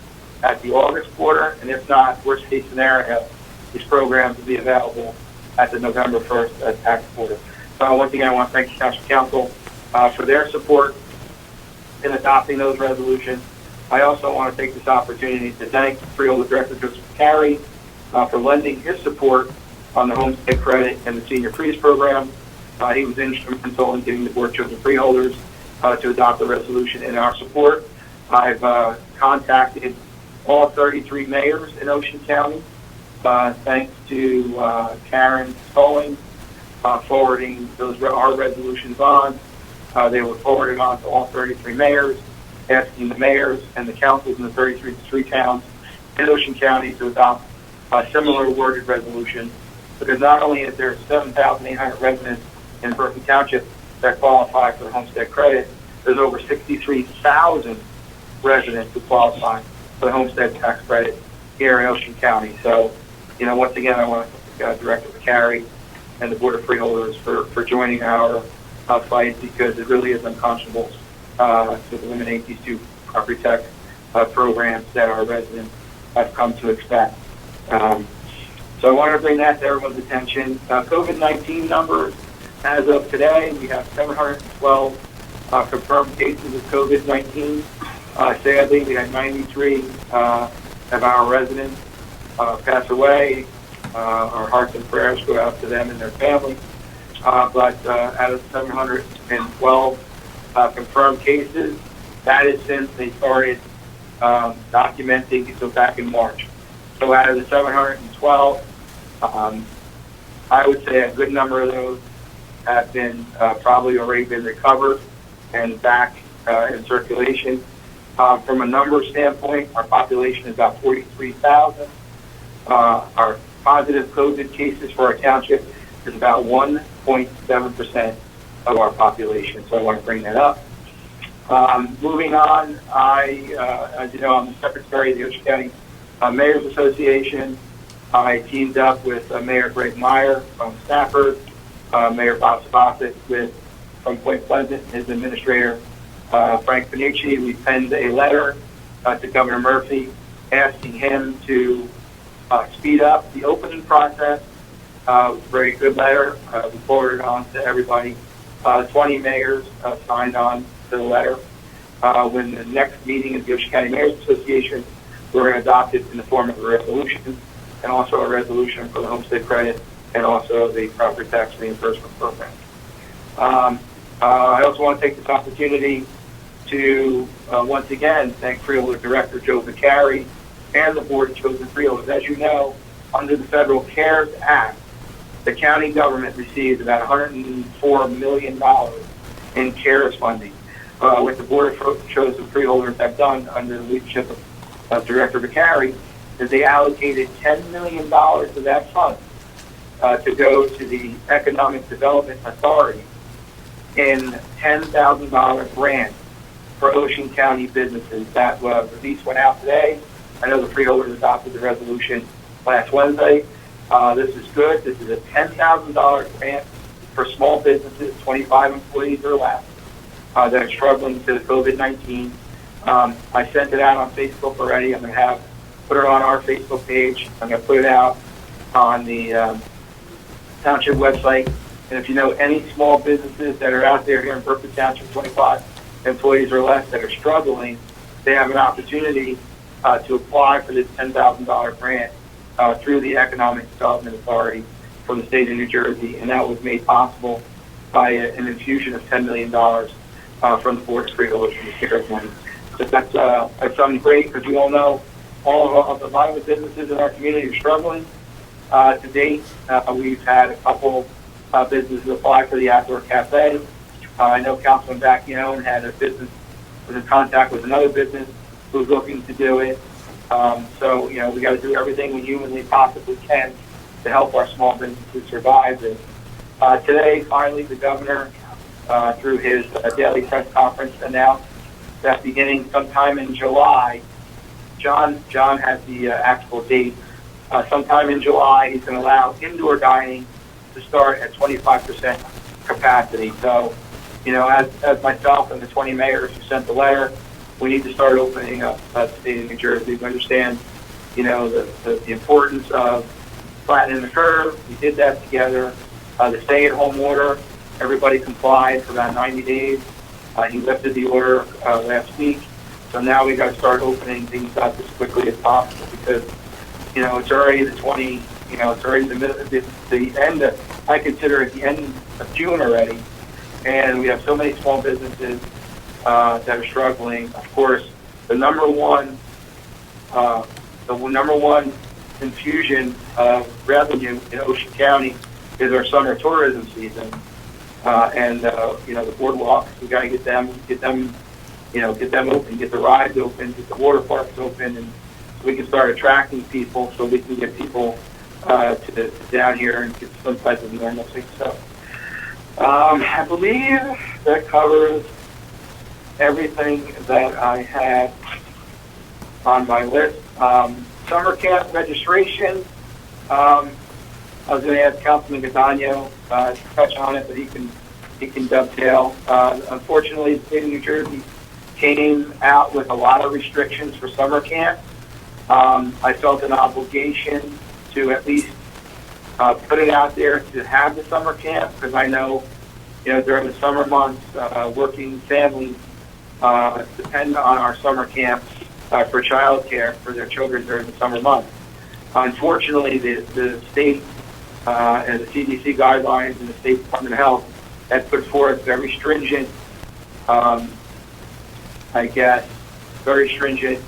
at the August quarter, and if not, worst case scenario, these programs will be available at the November 1st tax quarter. So once again, I want to thank the Township Council for their support in adopting those resolutions. I also want to take this opportunity to thank Freeholder Director Joseph Carey for lending his support on the homestead credit and the senior freeze program. He was instrumental in getting the board chosen freeholders to adopt the resolution in our support. I've contacted all 33 mayors in Ocean County, thanks to Karen Stolling forwarding our resolutions on. They were forwarded on to all 33 mayors, asking the mayors and the councils in the 33 towns in Ocean County to adopt a similar worded resolution, because not only is there 7,800 residents in Berkeley Township that qualify for the homestead credit, there's over 63,000 residents who qualify for the homestead tax credit here in Ocean County. So, once again, I want to thank Director McCary and the Board of Freeholders for joining our fight, because it really is unconscionable to eliminate these two property tax programs that our residents have come to expect. So I want to bring that to everyone's attention. COVID-19 numbers, as of today, we have 712 confirmed cases of COVID-19. Sadly, we had 93 of our residents pass away. Our hearts and prayers go out to them and their families. But out of 712 confirmed cases, that is since they started documenting, so back in March. So out of the 712, I would say a good number of those have been probably already been recovered and back in circulation. From a number standpoint, our population is about 43,000. Our positive COVID cases for our township is about 1.7% of our population. So I want to bring that up. Moving on, as you know, I'm the secretary of the Ocean County Mayor's Association. I teamed up with Mayor Greg Meyer from Stafford, Mayor Bob Sabasic from Point Pleasant, his administrator, Frank Panucci. We penned a letter to Governor Murphy asking him to speed up the opening process. It was a very good letter. We forwarded it on to everybody. 20 mayors signed on to the letter. When the next meeting of the Ocean County Mayor's Association, we're going to adopt it in the form of a resolution, and also a resolution for the homestead credit, and also the property tax reimbursement program. I also want to take this opportunity to once again thank Freeholder Director Joe McCary and the Board of Chosen Freeholders. As you know, under the Federal CARES Act, the county government received about $104 million in CARES funding. What the Board of Chosen Freeholders have done under the leadership of Director McCary is they allocated $10 million of that fund to go to the Economic Development Authority in $10,000 grant for Ocean County businesses. That release went out today. I know the freeholders adopted the resolution last Wednesday. This is good. This is a $10,000 grant for small businesses, 25 employees or less, that are struggling to COVID-19. I sent it out on Facebook already. I'm going to put it on our Facebook page. I'm going to put it out on the Township website. And if you know any small businesses that are out there here in Berkeley Township, 25 employees or less, that are struggling, they have an opportunity to apply for this $10,000 grant through the Economic Development Authority from the state of New Jersey. And that was made possible by an infusion of $10 million from the Board of Freeholders from the CARES money. So that's something great, because we all know a lot of the businesses in our community are struggling. To date, we've had a couple businesses apply for the outdoor cafe. I know Councilman Bacchione had a business, was in contact with another business who's looking to do it. So, we got to do everything we humanly possibly can to help our small businesses survive this. Today, finally, the governor, through his daily press conference, announced that beginning sometime in July, John has the actual date. Sometime in July, he's going to allow indoor dining to start at 25% capacity. So, as myself and the 20 mayors who sent the letter, we need to start opening up the state of New Jersey. We understand, the importance of flattening the curve. We did that together. The stay-at-home order, everybody complied for about 90 days. He lifted the order last week. So now we got to start opening things up as quickly as possible because, it's already the it's already the end of, I consider it the end of June already. And we have so many small businesses that are struggling. Of course, the number one infusion of revenue in Ocean County is our summer tourism season. The boardwalks, we got to get them open, get the rides open, get the water parks open, and so we can start attracting people, so we can get people to down here and get some type of normalcy. So I believe that covers everything that I had on my list. Summer camp registration. I was going to ask Councilman Gadagno to touch on it, but he can dovetail. Unfortunately, the state of New Jersey came out with a lot of restrictions for summer camp. I felt an obligation to at least put it out there to have the summer camp because I know, during the summer months, working families depend on our summer camps for child care for their children during the summer months. Unfortunately, the state and the CDC guidelines and the State Department of Health have put forth very stringent, very stringent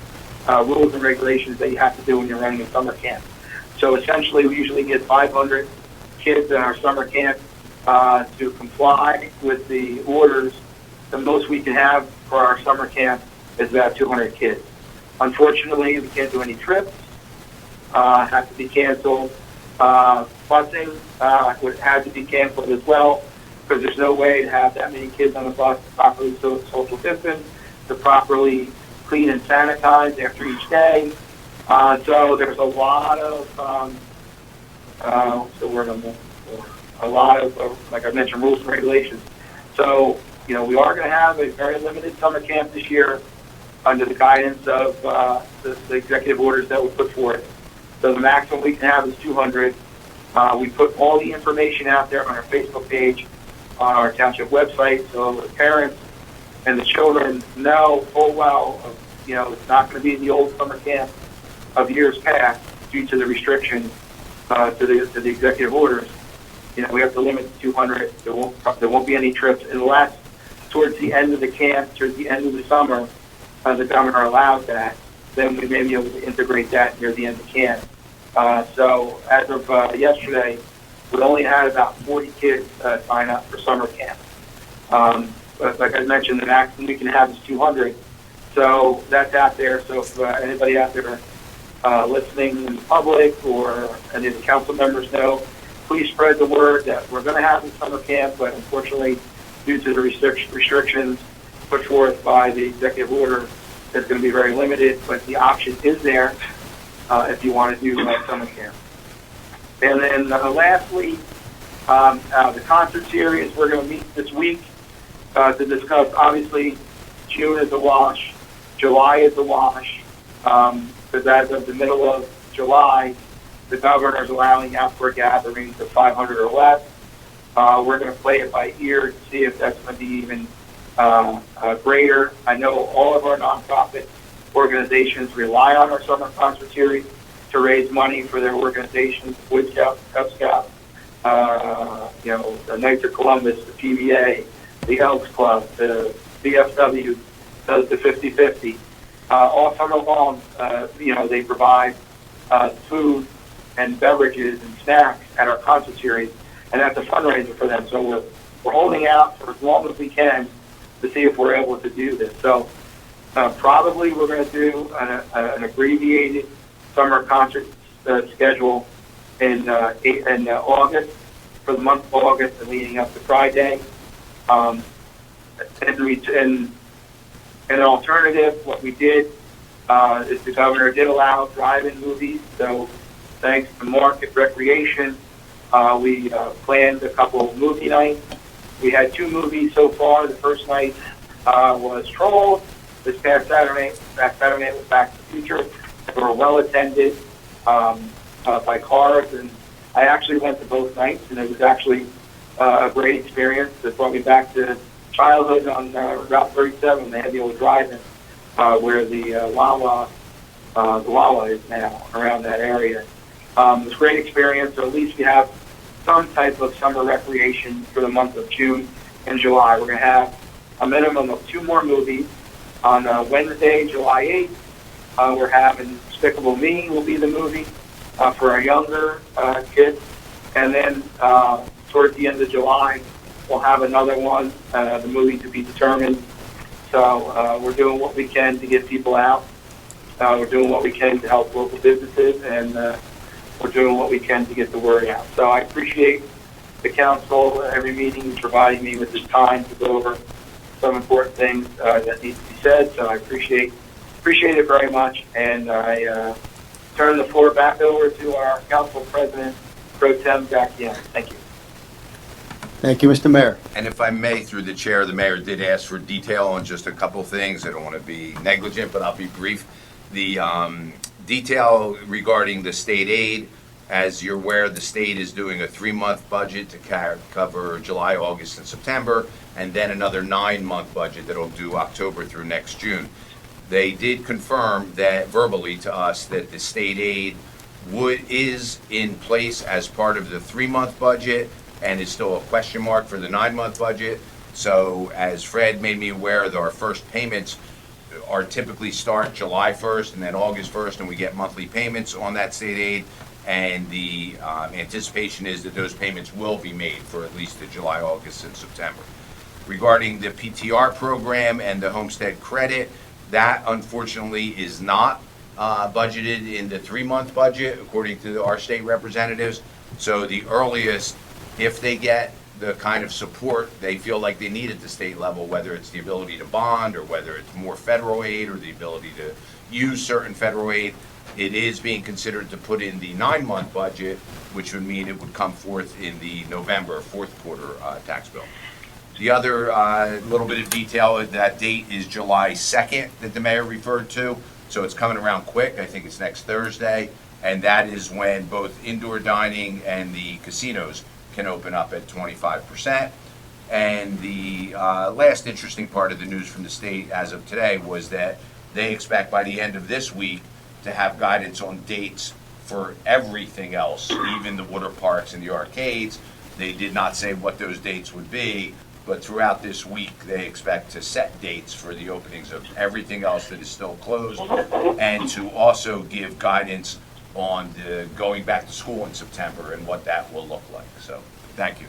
rules and regulations that you have to do when you're running a summer camp. So essentially, we usually get 500 kids in our summer camp to comply with the orders. The most we can have for our summer camp is about 200 kids. Unfortunately, we can't do any trips. Have to be canceled. Busing had to be canceled as well because there's no way to have that many kids on the bus to properly social distance, to properly clean and sanitize after each day. So there's a lot of, what's the word I'm looking for? A lot of, like I mentioned, rules and regulations. So, we are going to have a very limited summer camp this year under the guidance of the executive orders that were put forth. So the maximum we can have is 200. We put all the information out there on our Facebook page, on our township website, so the parents and the children know full well, it's not going to be the old summer camp of years past due to the restrictions to the executive orders. We have to limit to 200. There won't be any trips unless towards the end of the camp, towards the end of the summer, the governor allows that. Then we may be able to integrate that near the end of camp. So as of yesterday, we only had about 40 kids sign up for summer camp. But like I mentioned, the maximum we can have is 200. So that's out there. So if anybody out there listening in the public or any of the council members know, please spread the word that we're going to have the summer camp, but unfortunately, due to the restrictions put forth by the executive order, it's going to be very limited, but the option is there if you want to do summer camp. And then lastly, the concert series, we're going to meet this week to discuss, obviously, June is a wash, July is a wash, because as of the middle of July, the governor is allowing outdoor gatherings of 500 or less. We're going to play it by ear to see if that's going to be even greater. I know all of our nonprofit organizations rely on our summer concert series to raise money for their organizations, Boy Scouts, Cub Scouts, the Knights of Columbus, the PVA, the Elks Club, the VFW does the 50-50. All summer long, they provide food and beverages and snacks at our concert series, and that's a fundraiser for them. So we're holding out for as long as we can to see if we're able to do this. So probably we're going to do an abbreviated summer concert schedule in August, for the month of August and leading up to Friday. And an alternative, what we did is the governor did allow drive-in movies. So thanks to Market Recreation, we planned a couple of movie nights. We had 2 movies so far. The first night was Trolls. This past Saturday was Back to the Future. They were well attended by cars, and I actually went to both nights, and it was actually a great experience. It brought me back to childhood on Route 37. They had the old drive-in where the Wawa is now around that area. It was a great experience. So at least we have some type of summer recreation for the month of June and July. We're going to have a minimum of 2 more movies. On Wednesday, July 8th, we're having Despicable Me will be the movie for our younger kids. And then towards the end of July, we'll have another one, the movie to be determined. So we're doing what we can to get people out. We're doing what we can to help local businesses, and we're doing what we can to get the word out. So I appreciate the council, every meeting, providing me with this time to go over some important things that need to be said. So I appreciate it very much, and I turn the floor back over to our council president, Pro Tem Jack Young. Thank you. Thank you, Mr. Mayor. And if I may, through the chair, the mayor did ask for detail on just a couple things. I don't want to be negligent, but I'll be brief. The detail regarding the state aid, as you're aware, the state is doing a 3-month budget to cover July, August, and September, and then another 9-month budget that'll do October through next June. They did confirm that verbally to us that the state aid is in place as part of the 3-month budget, and is still a question mark for the 9-month budget. So as Fred made me aware, that our first payments are typically start July 1st and then August 1st, and we get monthly payments on that state aid. And the anticipation is that those payments will be made for at least the July, August, and September. Regarding the PTR program and the homestead credit, that unfortunately is not budgeted in the 3-month budget, according to our state representatives. So the earliest, if they get the kind of support they feel like they need at the state level, whether it's the ability to bond or whether it's more federal aid or the ability to use certain federal aid, it is being considered to put in the 9-month budget, which would mean it would come forth in the November 4th quarter tax bill. The other little bit of detail, that date is July 2nd that the mayor referred to, so it's coming around quick. I think it's next Thursday, and that is when both indoor dining and the casinos can open up at 25%. And the last interesting part of the news from the state as of today was that they expect by the end of this week to have guidance on dates for everything else, even the water parks and the arcades. They did not say what those dates would be, but throughout this week, they expect to set dates for the openings of everything else that is still closed, and to also give guidance on the going back to school in September and what that will look like. So, thank you.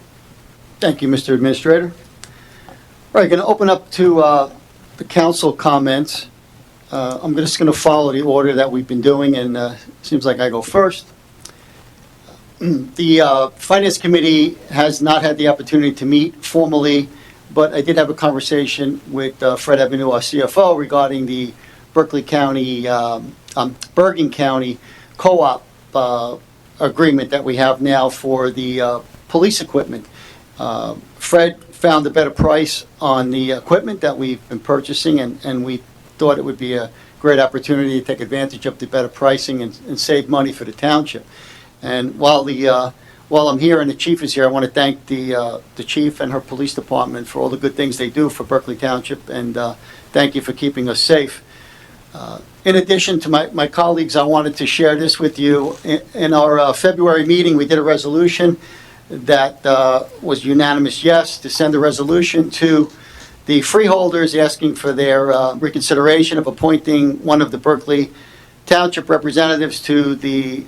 Thank you, Mr. Administrator. All right, going to open up to the council comments. I'm just going to follow the order that we've been doing, and it seems like I go first. The Finance Committee has not had the opportunity to meet formally, but I did have a conversation with Fred Avenue, our CFO, regarding the Berkeley County, Bergen County co-op agreement that we have now for the police equipment. Fred found a better price on the equipment that we've been purchasing, and we thought it would be a great opportunity to take advantage of the better pricing and save money for the township. And while I'm here and the chief is here, I want to thank the chief and her police department for all the good things they do for Berkeley Township, and thank you for keeping us safe. In addition to my colleagues, I wanted to share this with you. In our February meeting, we did a resolution that was unanimous yes to send a resolution to the freeholders asking for their reconsideration of appointing one of the Berkeley Township representatives to the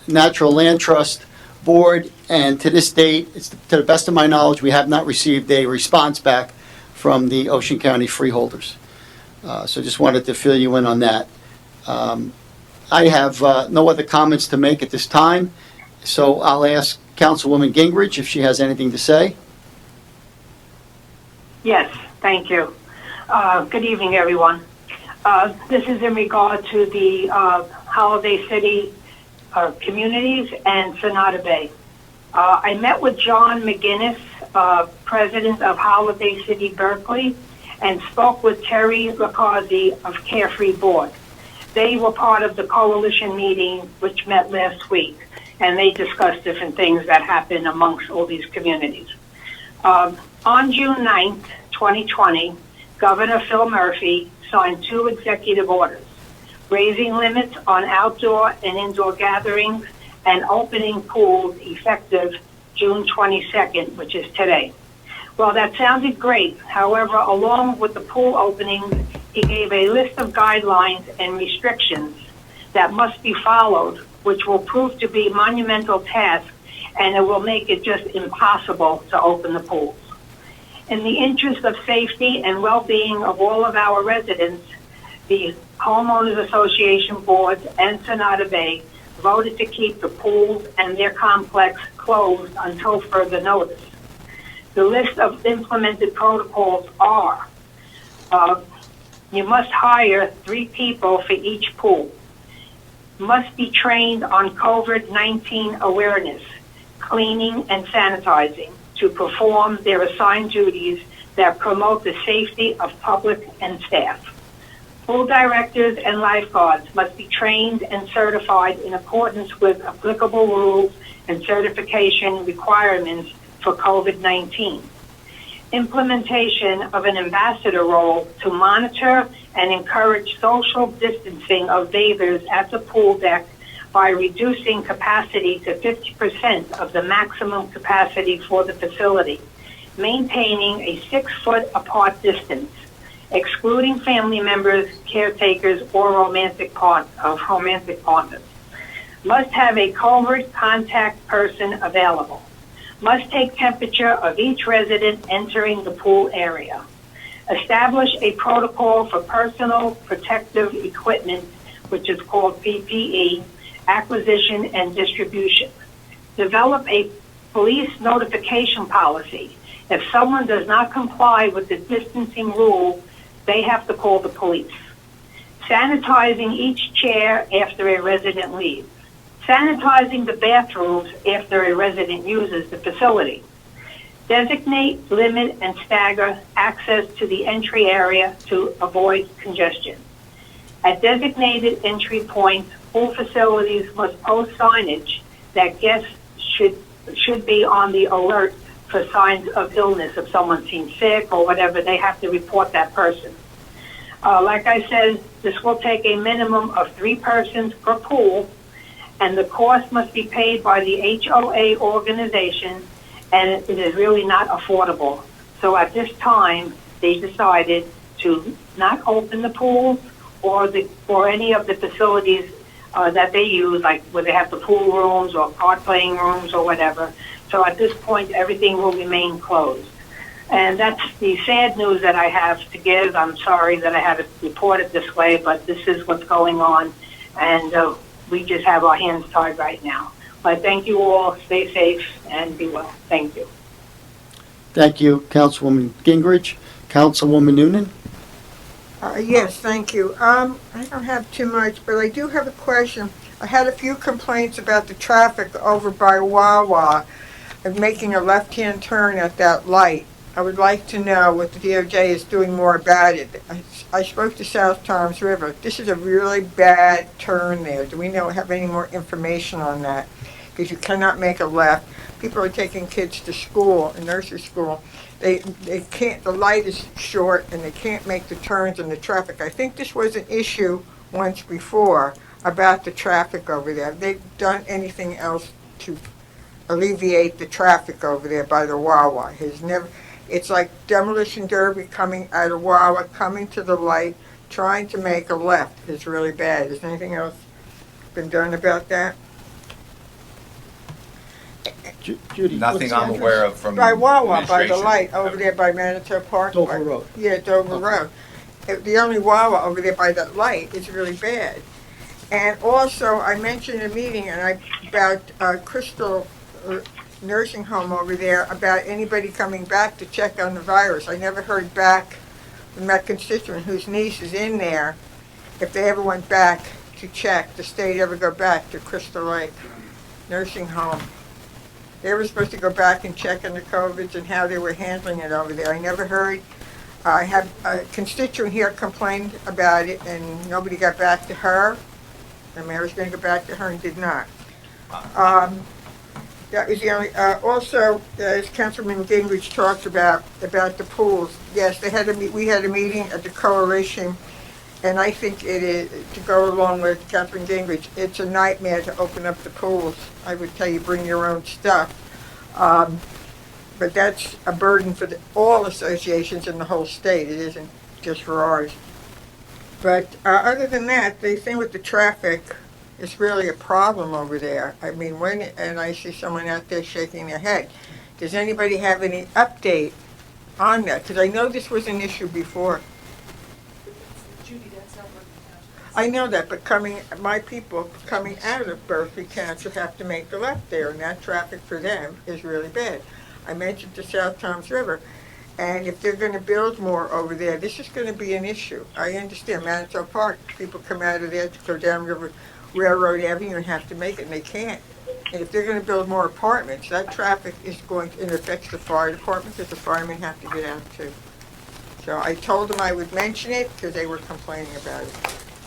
Natural Land Trust Board. And to this date, to the best of my knowledge, we have not received a response back from the Ocean County freeholders. So just wanted to fill you in on that. I have no other comments to make at this time, So I'll ask Councilwoman Gingrich if she has anything to say. Yes, thank you. Good evening, everyone. This is in regard to the Holiday City communities and Sonata Bay. I met with John McGinnis, president of Holiday City Berkeley, and spoke with Terry Riccardi of Carefree Board. They were part of the coalition meeting which met last week, and they discussed different things that happened amongst all these communities. On June 9th, 2020, Governor Phil Murphy signed 2 executive orders, raising limits on outdoor and indoor gatherings and opening pools effective June 22nd, which is today. Well, that sounded great. However, along with the pool openings, he gave a list of guidelines and restrictions that must be followed, which will prove to be monumental tasks, and it will make it just impossible to open the pools. In the interest of safety and well-being of all of our residents, the Homeowners Association boards and Sonata Bay voted to keep the pools and their complex closed until further notice. The list of implemented protocols are, you must hire 3 people for each pool, must be trained on COVID-19 awareness, cleaning and sanitizing to perform their assigned duties that promote the safety of public and staff. Pool directors and lifeguards must be trained and certified in accordance with applicable rules and certification requirements for COVID-19. Implementation of an ambassador role to monitor and encourage social distancing of bathers at the pool deck by reducing capacity to 50% of the maximum capacity for the facility, maintaining a 6-foot apart distance, excluding family members, caretakers, or romantic partners. Must have a covert contact person available. Must take temperature of each resident entering the pool area. Establish a protocol for personal protective equipment, which is called PPE, acquisition and distribution. Develop a police notification policy. If someone does not comply with the distancing rule, they have to call the police. Sanitizing each chair after a resident leaves. Sanitizing the bathrooms after a resident uses the facility. Designate, limit, and stagger access to the entry area to avoid congestion. At designated entry points, pool facilities must post signage that guests should be on the alert for signs of illness. If someone seems sick or whatever, they have to report that person. Like I said, this will take a minimum of 3 persons per pool, and the cost must be paid by the HOA organization, and it is really not affordable. So at this time, they decided to not open the pools or any of the facilities that they use, like where they have the pool rooms or card playing rooms or whatever. So at this point, everything will remain closed. And that's the sad news that I have to give. I'm sorry that I had to report it this way, but this is what's going on, and we just have our hands tied right now. But thank you all. Stay safe and be well. Thank you. Thank you, Councilwoman Gingrich. Councilwoman Noonan? Yes, thank you. I don't have too much, but I do have a question. I had a few complaints about the traffic over by Wawa of making a left-hand turn at that light. I would like to know what the DOJ is doing more about it. I spoke to South Toms River. This is a really bad turn there. Do we have any more information on that? Because you cannot make a left. People are taking kids to school, nursery school. They can't, the light is short and they can't make the turns in the traffic. I think this was an issue once before about the traffic over there. Have they done anything else to alleviate the traffic over there by the Wawa? It's like demolition derby coming out of Wawa, coming to the light, trying to make a left is really bad. Has anything else been done about that? Judy? Nothing I'm aware of from By Wawa, by the administration. light, over there by Manitou Park. Dover Road. Yeah, Dover Road. The only Wawa over there by that light is really bad. And also, I mentioned in a meeting about Crystal nursing home over there, about anybody coming back to check on the virus. I never heard back from that constituent whose niece is in there, if they ever went back to check, the state ever go back to Crystal Lake nursing home. They were supposed to go back and check on the COVIDs and how they were handling it over there. I never heard. I had a constituent here complained about it, and nobody got back to her. The mayor was going to go back to her and did not. That was the only. Also, as Councilman Gingrich talked about the pools. Yes, we had a meeting at the coalition, and I think it is, to go along with Councilman Gingrich, it's a nightmare to open up the pools. I would tell you bring your own stuff. But that's a burden for all associations in the whole state. It isn't just for ours. But other than that, the thing with the traffic is really a problem over there. I mean, and I see someone out there shaking their head. Does anybody have any update on that? Because I know this was an issue before. I know that, but my people coming out of Berkeley Township have to make the left there, and that traffic for them is really bad. I mentioned the South Toms River, and if they're going to build more over there, this is going to be an issue. I understand Manitou Park, people come out of there to go down Railroad Avenue and have to make it, and they can't. And if they're going to build more apartments, that traffic is going to, and it affects the fire department, because the firemen have to get out too. So I told them I would mention it because they were complaining about it.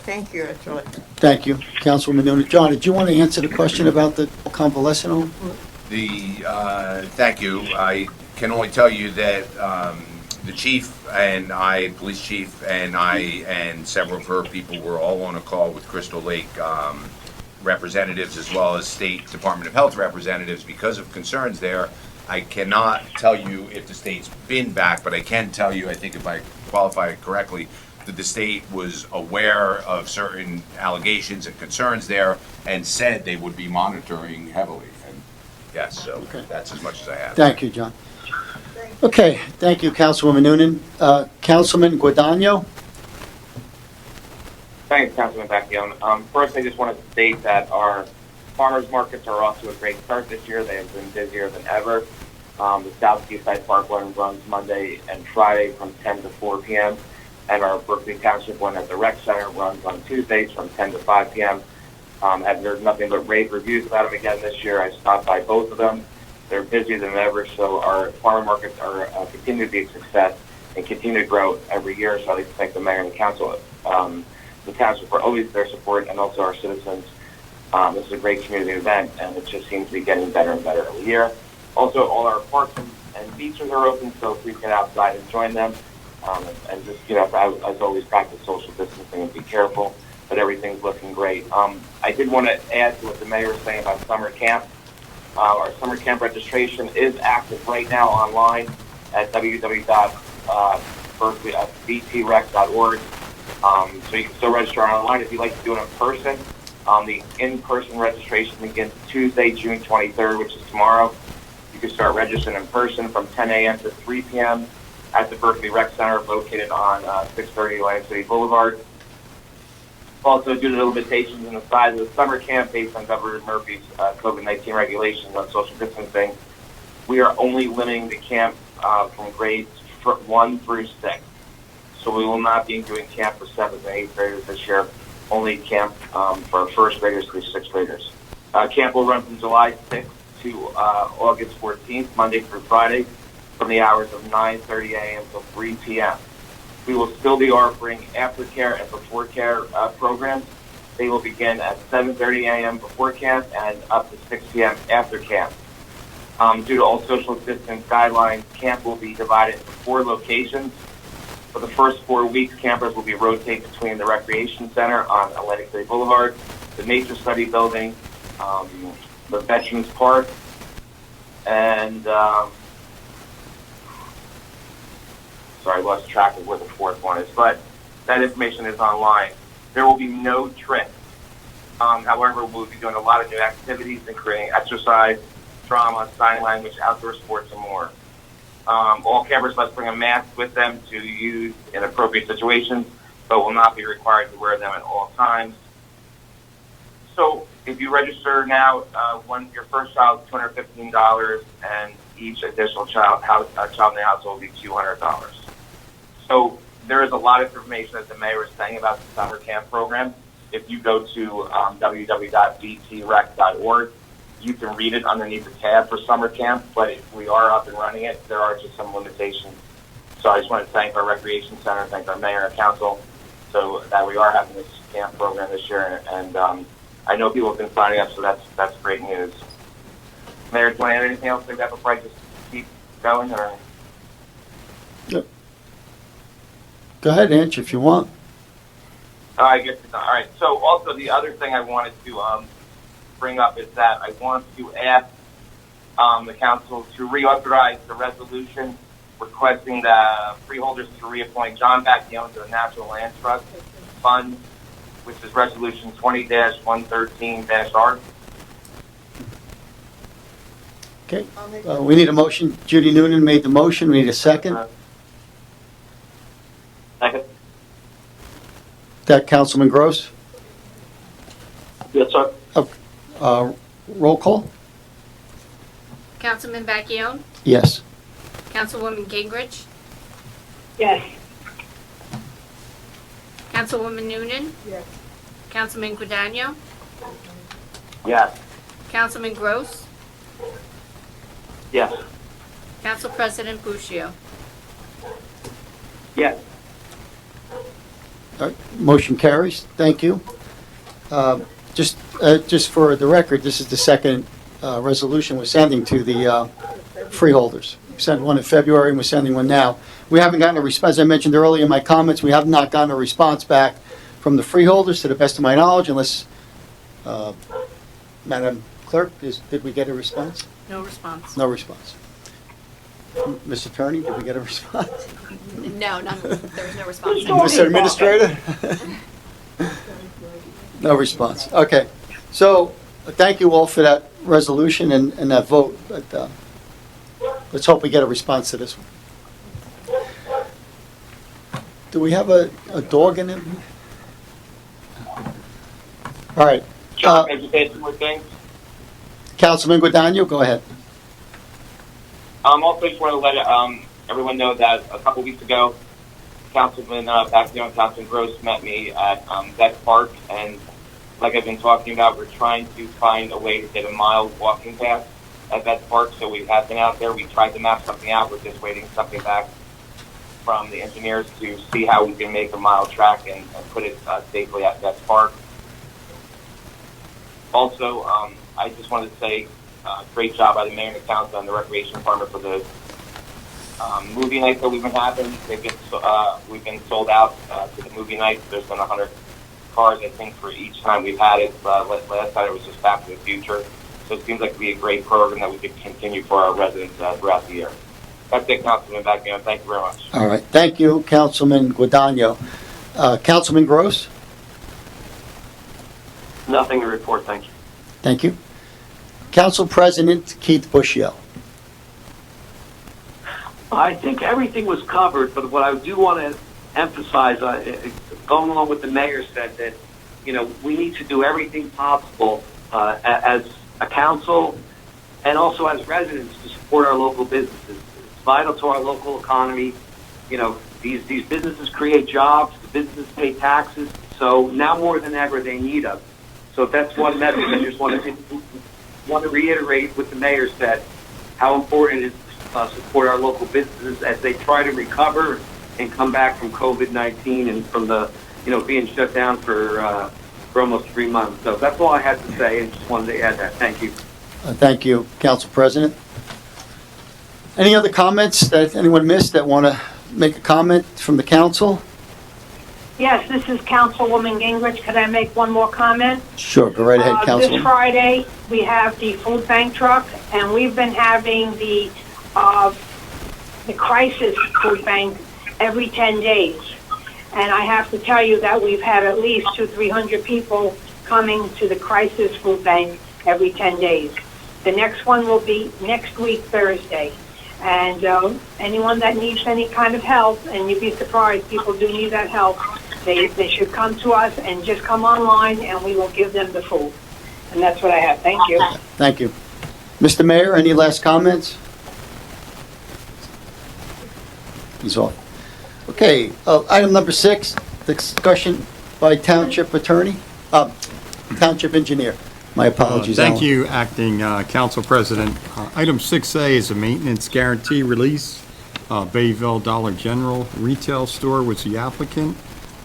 Thank you, that's all. Thank you, Councilwoman Noonan. John, did you want to answer the question about the convalescent home? Thank you. I can only tell you that the chief and I, police chief, and I, and several of her people were all on a call with Crystal Lake representatives, as well as State Department of Health representatives, because of concerns there. I cannot tell you if the state's been back, but I can tell you, I think if I qualify it correctly, that the state was aware of certain allegations and concerns there and said they would be monitoring heavily. And yes, so Okay. That's as much as I have. Thank you, John. Okay, thank you, Councilwoman Noonan. Councilman Guadagno? Thanks, Councilman Vecchione. First, I just want to state that our farmers markets are off to a great start this year. They have been busier than ever. The South Seaside Park one runs Monday and Friday from 10 to 4 p.m. And our Berkeley Township one at the Rec Center runs on Tuesdays from 10 to 5 p.m. I've heard nothing but rave reviews about them again this year. I stopped by both of them. They're busier than ever, so our farmer markets are continue to be a success and continue to grow every year. So I'd like to thank the mayor and the council, the township, for always their support, and also our citizens. This is a great community event, and it just seems to be getting better and better every year. Also, all our parks and beaches are open, so please get outside and join them. And just, as always, practice social distancing and be careful, but everything's looking great. I did want to add to what the mayor was saying about summer camp. Our summer camp registration is active right now online at www.berkeley.btrec.org. So you can still register online. If you'd like to do it in person, the in-person registration begins Tuesday, June 23rd, which is tomorrow. You can start registering in person from 10 a.m. to 3 p.m. at the Berkeley Rec Center, located on 630 Atlantic City Boulevard. Also, due to the limitations in the size of the summer camp based on Governor Murphy's COVID-19 regulations on social distancing, we are only limiting the camp from grades 1 through 6. So we will not be doing camp for 7th and 8th graders this year, only camp for first graders through 6th graders. Camp will run from July 6th to August 14th, Monday through Friday, from the hours of 9:30 a.m. to 3 p.m. We will still be offering aftercare and before care programs. They will begin at 7:30 a.m. before camp and up to 6 p.m. after camp. Due to all social distance guidelines, camp will be divided into 4 locations. For the first 4 weeks, campers will be rotated between the Recreation Center on Atlantic City Boulevard, the Nature Study Building, the Veterans Park, and sorry, I lost track of where the 4th one is, but that information is online. There will be no trips. However, we'll be doing a lot of new activities, including exercise, drama, sign language, outdoor sports, and more. All campers must bring a mask with them to use in appropriate situations, but will not be required to wear them at all times. if you register now, your first child is $215, and each additional child in the household will be $200. So there is a lot of information that the mayor is saying about the summer camp program. If you go to www.btrec.org, you can read it underneath the tab for summer camp, but if we are up and running it, there are just some limitations. So I just want to thank our recreation center, thank our mayor and council, so that we are having this camp program this year, and I know people have been signing up, so that's great news. Mayor, do you want to add anything else like that before I just keep going? Or? Yep. Go ahead, answer if you want. I guess it's not. All right. So also the other thing I wanted to bring up is that I want to ask the council to reauthorize the resolution requesting the freeholders to reappoint John Bacchione to the National Land Trust Fund, which is Resolution 20-113-R. Okay, we need a motion. Judy Noonan made the motion. We need a second. Second. That Councilman Gross? Yes, sir. Roll call? Councilman Bacchione? Yes. Councilwoman Gingrich? Yes. Councilwoman Noonan? Yes. Councilman Guadagno? Yes. Councilman Gross? Yes. Council President Buccio? Yes. Motion carries. Thank you. Just for the record, this is the second resolution we're sending to the freeholders. We sent one in February and we're sending one now. We haven't gotten a response. As I mentioned earlier in my comments, we have not gotten a response back from the freeholders to the best of my knowledge, unless, Madam Clerk, did we get a response? No response. No response. Mr. Attorney, did we get a response? No, there was no response. Mr. Administrator? No response. Okay. So, thank you all for that resolution and that vote. But let's hope we get a response to this one. Do we have a dog in it? All right. John, can you say some more things? Councilman Guadagno, go ahead. Also, just want to let everyone know that a couple weeks ago, Councilman Bacchione and Councilman Gross met me at Vet Park, and like I've been talking about, we're trying to find a way to get a mile walking path at Vet Park. So we have been out there. We tried to map something out. We're just waiting something back from the engineers to see how we can make a mile track and put it safely at Vet Park. Also, I just wanted to say great job by the mayor and the council and the recreation department for the movie nights that we've been having. We've been sold out to the movie nights. There's been 100 cars, I think, for each time we've had it. Last time it was just Back to the Future. So it seems like it would be a great program that we could continue for our residents throughout the year. That's it, Councilman Bacchione. Thank you very much. All right. Thank you, Councilman Guadagno. Councilman Gross? Nothing to report, thank you. Thank you. Council President Keith Buccio. I think everything was covered, but what I do want to emphasize, going along with the mayor said, that we need to do everything possible as a council and also as residents to support our local businesses. It's vital to our local economy. These businesses create jobs, the businesses pay taxes, so now more than ever they need us. So that's one message I just want to reiterate what the mayor said, how important it is to support our local businesses as they try to recover and come back from COVID-19 and from the, being shut down for almost 3 months. So that's all I had to say, and just wanted to add that. Thank you. Thank you, Council President. Any other comments that anyone missed that want to make a comment from the council? Yes, this is Councilwoman Gingrich. Could I make one more comment? Sure, go right ahead, Councilwoman. This Friday, we have the food bank truck, and we've been having the crisis food bank every 10 days. And I have to tell you that we've had at least 200-300 people coming to the crisis food bank every 10 days. The next one will be next week, Thursday. And anyone that needs any kind of help, and you'd be surprised, people do need that help, they should come to us and just come online, and we will give them the food. And that's what I have. Thank you. Thank you. Mr. Mayor, any last comments? He's off. Okay, item number 6, discussion by Township Attorney, Township Engineer. My apologies, Thank Alan. you, Acting Council President. Item 6A is a maintenance guarantee release. Bayville Dollar General Retail Store was the applicant.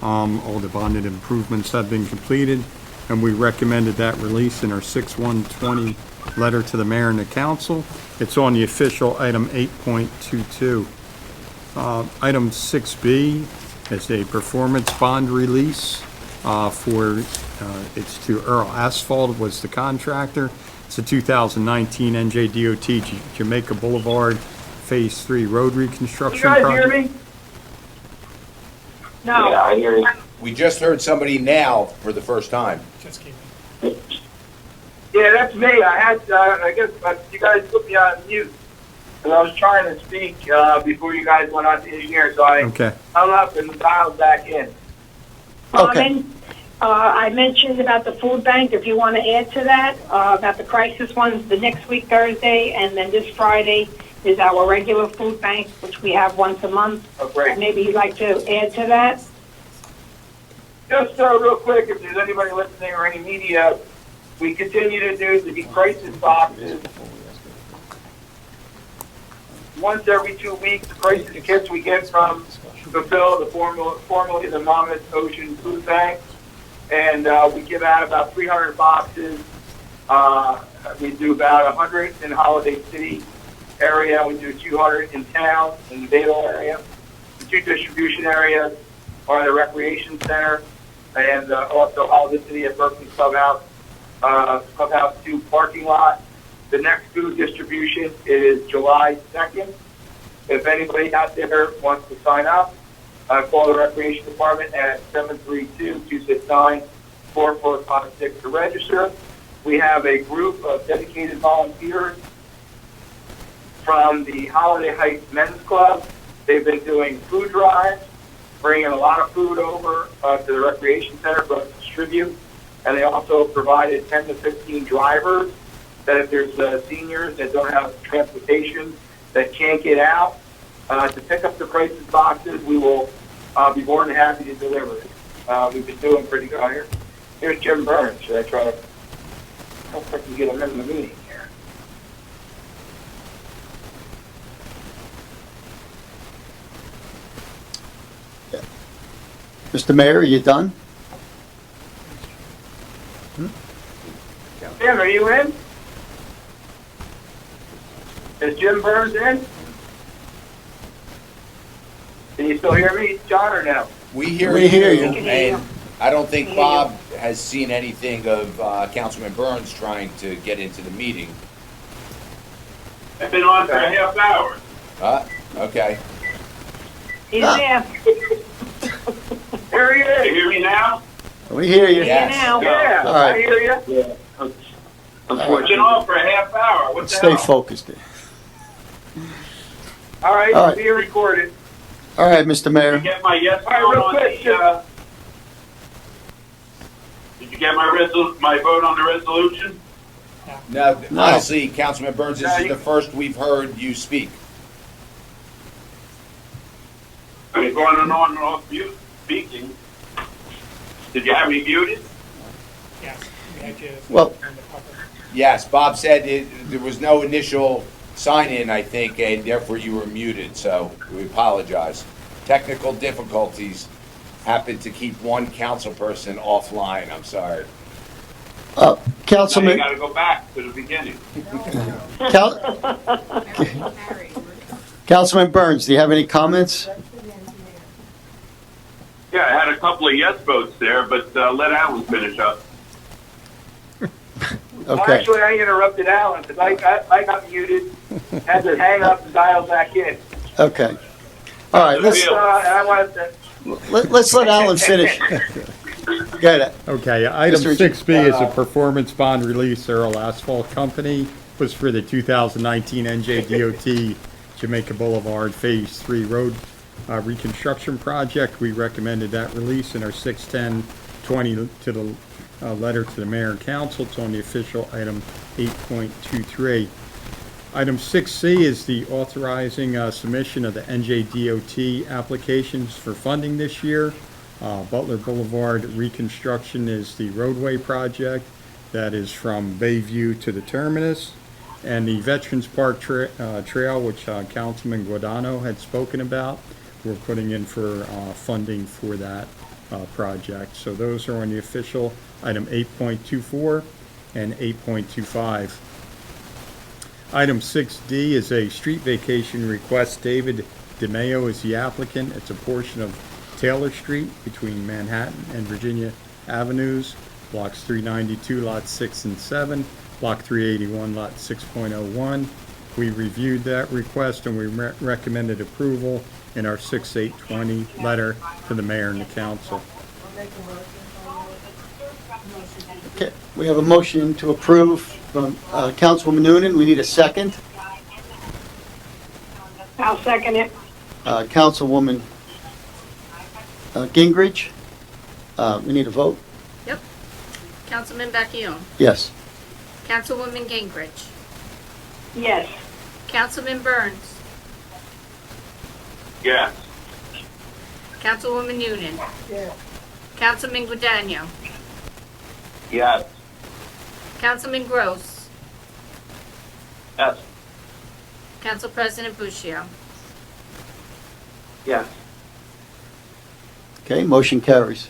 All the bonded improvements have been completed, and we recommended that release in our 6/1/20 letter to the mayor and the council. It's on the official item 8.22. Item 6B is a performance bond release it's to Earl Asphalt was the contractor. It's a 2019 NJDOT Jamaica Boulevard Phase 3 road reconstruction You guys project. hear me? No. Yeah, I hear you. We just heard somebody now for the first time. Yeah, that's me. I guess you guys put me on mute. Because I was trying to speak before you guys went on to engineer, so I Okay. hung up and dialed back in. Okay. I mentioned about the food bank, if you want to add to that, about the crisis ones, the next week Thursday, and then this Friday is our regular food bank, which we have once a month. Oh, great. Maybe you'd like to add to that? Just real quick, if there's anybody listening or any media, we continue to do the crisis boxes. Once every 2 weeks, the crisis kits we get from Fulfill, formerly the Monmouth Ocean Food Bank. And we give out about 300 boxes. We do about 100 in Holiday City area. We do 200 in town, in the Bayville area. The 2 distribution areas are the Recreation Center and also Holiday City at Berkeley Clubhouse 2 parking lot. The next food distribution is July 2nd. If anybody out there wants to sign up, call the Recreation Department at 732-269-4456 to register. We have a group of dedicated volunteers from the Holiday Heights Men's Club. They've been doing food drives, bringing a lot of food over to the Recreation Center for us to distribute. And they also provided 10 to 15 drivers that if there's seniors that don't have transportation that can't get out to pick up the crisis boxes, we will be more than happy to deliver it. We've been doing pretty good here. Here's Jim Burns. Should I try to? I hope I can get him in the meeting here. Mr. Mayor, are you done? Jim, are you in? Is Jim Burns in? Can you still hear me, John, or no? We hear We hear you. And I don't think Bob has seen anything of Councilman Burns trying to get into the meeting. I've been on for a half hour. Okay. He's there. Here he is. You hear me now? We hear you. Yes. Now. Yeah, All right. I hear you. Yeah. I've been on for a half hour. What the Stay hell? focused. All right, All right. being recorded. All right, Mr. Mayor. Get my yes vote on the, Did you get my vote on the resolution? No, No. honestly, Councilman Burns, this No, is you- the first we've heard you speak. I mean, going on and off mute, speaking. Did you have me muted? Well, Yes, Bob said there was no initial sign-in, I think, and therefore you were muted, so we apologize. Technical difficulties happened to keep one council person offline, I'm sorry. Now you Councilman, gotta go back to the beginning. Councilman Burns, do you have any comments? Yeah, I had a couple of yes votes there, but let Alan finish up. Okay. Actually, I interrupted Alan because I got muted, had to hang up and dial back in. Okay. All right, let's I wanted to. let's let Alan finish. Go ahead. Okay, item Mr. 6B is a performance bond release. Earl Asphalt Company was for the 2019 NJDOT Jamaica Boulevard Phase 3 road reconstruction project. We recommended that release in our 6/10/20 to the letter to the mayor and council. It's on the official item 8.23. Item 6C is the authorizing submission of the NJDOT applications for funding this year. Butler Boulevard reconstruction is the roadway project that is from Bayview to the terminus. And the Veterans Park Trail, which Councilman Guadagno had spoken about, we're putting in for funding for that project. So those are on the official item 8.24 and 8.25. Item 6D is a street vacation request. David DeMayo is the applicant. It's a portion of Taylor Street between Manhattan and Virginia Avenues, blocks 392, lots 6 and 7, block 381, lot 6.01. We reviewed that request and we recommended approval in our 6/8/20 letter to the mayor and the council. Okay, we have a motion to approve from Councilwoman Noonan. We need a second. I'll second it. Councilwoman Gingrich. We need a vote. Yep. Councilman Becchione. Yes. Councilwoman Gingrich. Yes. Councilman Burns. Yes. Councilwoman Noonan. Yeah. Councilman Guadagno. Yes. Councilman Gross. Yes. Council President Buccio. Yes. Okay, motion carries.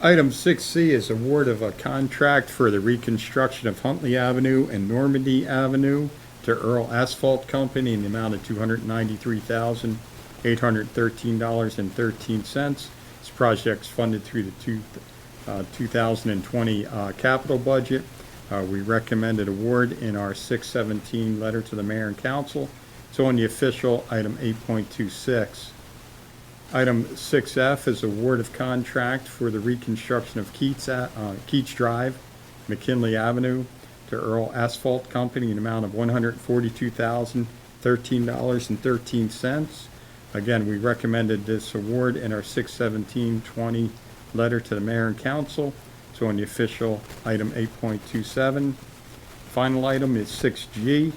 Item 6C is award of a contract for the reconstruction of Huntley Avenue and Normandy Avenue to Earl Asphalt Company in the amount of $293,813.13. This project's funded through the 2020 capital budget. We recommended award in our 6/17 letter to the mayor and council. It's on the official item 8.26. Item 6F is award of contract for the reconstruction of Keats Drive, McKinley Avenue to Earl Asphalt Company in the amount of $142,013.13. Again, we recommended this award in our 6/17/20 letter to the mayor and council. So on the official item 8.27. Final item is 6G.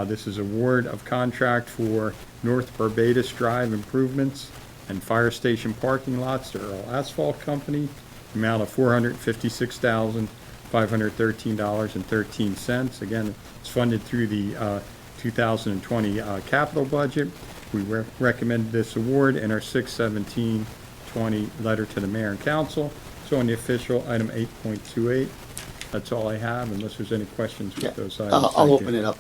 This is award of contract for North Barbados Drive improvements and fire station parking lots to Earl Asphalt Company, amount of $456,513.13. Again, it's funded through the 2020 capital budget. We recommend this award in our 6/17/20 letter to the mayor and council. So on the official item 8.28. That's all I have, unless there's any questions with those items. I'll Thank you. open it up.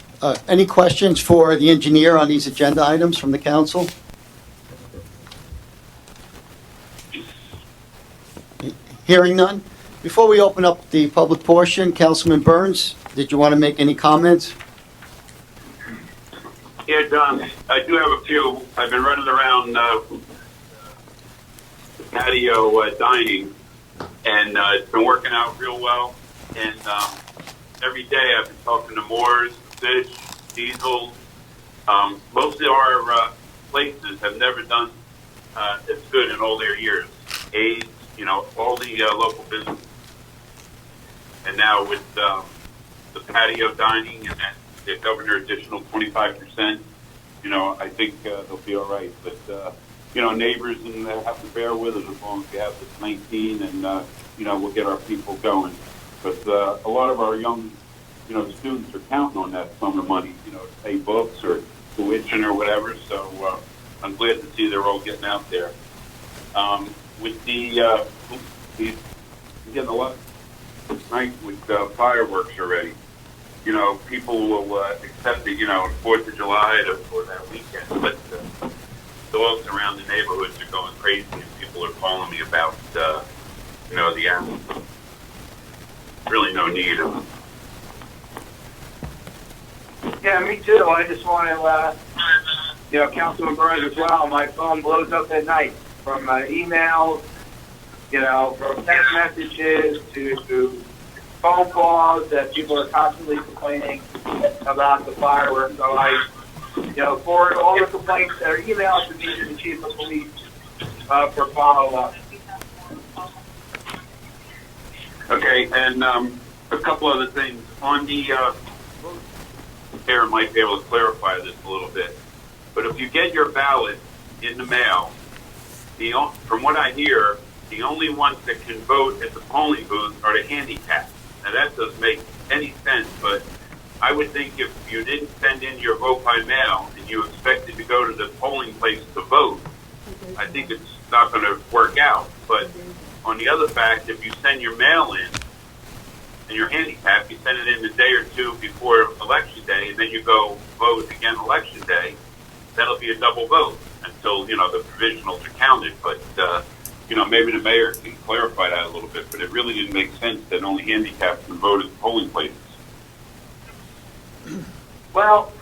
Any questions for the engineer on these agenda items from the council? Hearing none. Before we open up the public portion, Councilman Burns, did you want to make any comments? Yeah, John, I do have a few. I've been running around patio dining, and it's been working out real well. And every day I've been talking to Moores, Fish, Diesel. Most of our places have never done as good in all their years. A's, you know, all the local businesses. And now with the patio dining and then the governor additional 25%, you know, I think they'll be all right. But, you know, neighbors and have to bear with us as long as we have this 19 and, you know, we'll get our people going. But a lot of our young, you know, students are counting on that summer money, you know, to pay books or tuition or whatever. So I'm glad to see they're all getting out there. With the getting a lot right with fireworks already. You know, people will accept it, you know, 4th of July or that weekend, but dogs around the neighborhoods are going crazy, and people are calling me about, you know, the animals. Really no need of them. Yeah, me too. I just want to, you know, Councilman Burns as well. My phone blows up at night from emails, you know, from text messages to phone calls that people are constantly complaining about the fireworks. So I, you know, forward all the complaints or emails to me to the chief of police for follow-up. Okay, and a couple other things. On the, Aaron might be able to clarify this a little bit, but if you get your ballot in the mail, from what I hear, the only ones that can vote at the polling booth are the handicapped. Now that doesn't make any sense, but I would think if you didn't send in your vote by mail and you expected to go to the polling place to vote, I think it's not going to work out. But on the other fact, if you send your mail in and you're handicapped, you send it in a day or two before election day, and then you go vote again election day, that'll be a double vote until, the provisionals are counted. But, maybe the mayor can clarify that a little bit, but it really didn't make sense that only handicapped can vote at the polling places. Well,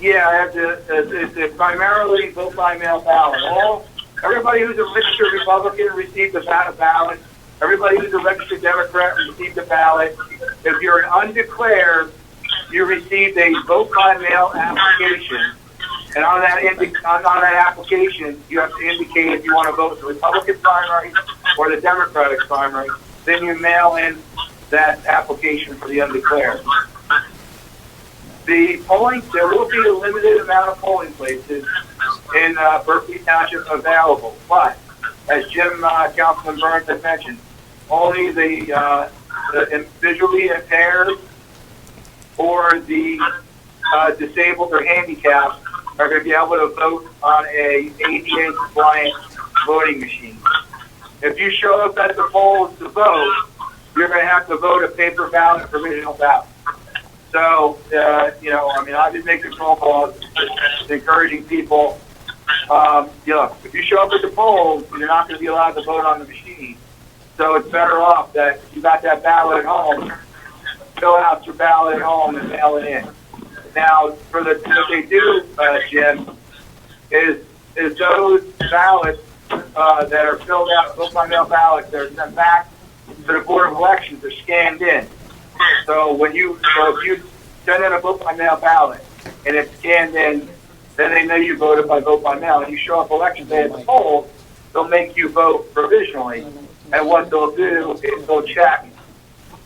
yeah, it's primarily vote by mail ballot. Everybody who's a registered Republican received a ballot. Everybody who's a registered Democrat received a ballot. If you're an undeclared, you received a vote by mail application. And on that application, you have to indicate if you want to vote the Republican primary or the Democratic primary. Then you mail in that application for the undeclared. There will be a limited amount of polling places in Berkeley Township available. But, as Councilman Burns had mentioned, only the visually impaired or the disabled or handicapped are going to be able to vote on a ADA compliant voting machine. If you show up at the polls to vote, you're going to have to vote a paper ballot, provisional ballot. So, I've been making phone calls, encouraging people. If you show up at the polls, you're not going to be allowed to vote on the machine. So it's better off that if you got that ballot at home, fill out your ballot at home and mail it in. Now, what they do, Jim, is those ballots that are filled out, vote by mail ballots, they're sent back to the Board of Elections. They're scanned in. So if you send in a vote by mail ballot and it's scanned in, then they know you voted by vote by mail. And you show up election day at the polls, they'll make you vote provisionally. And what they'll do is they'll check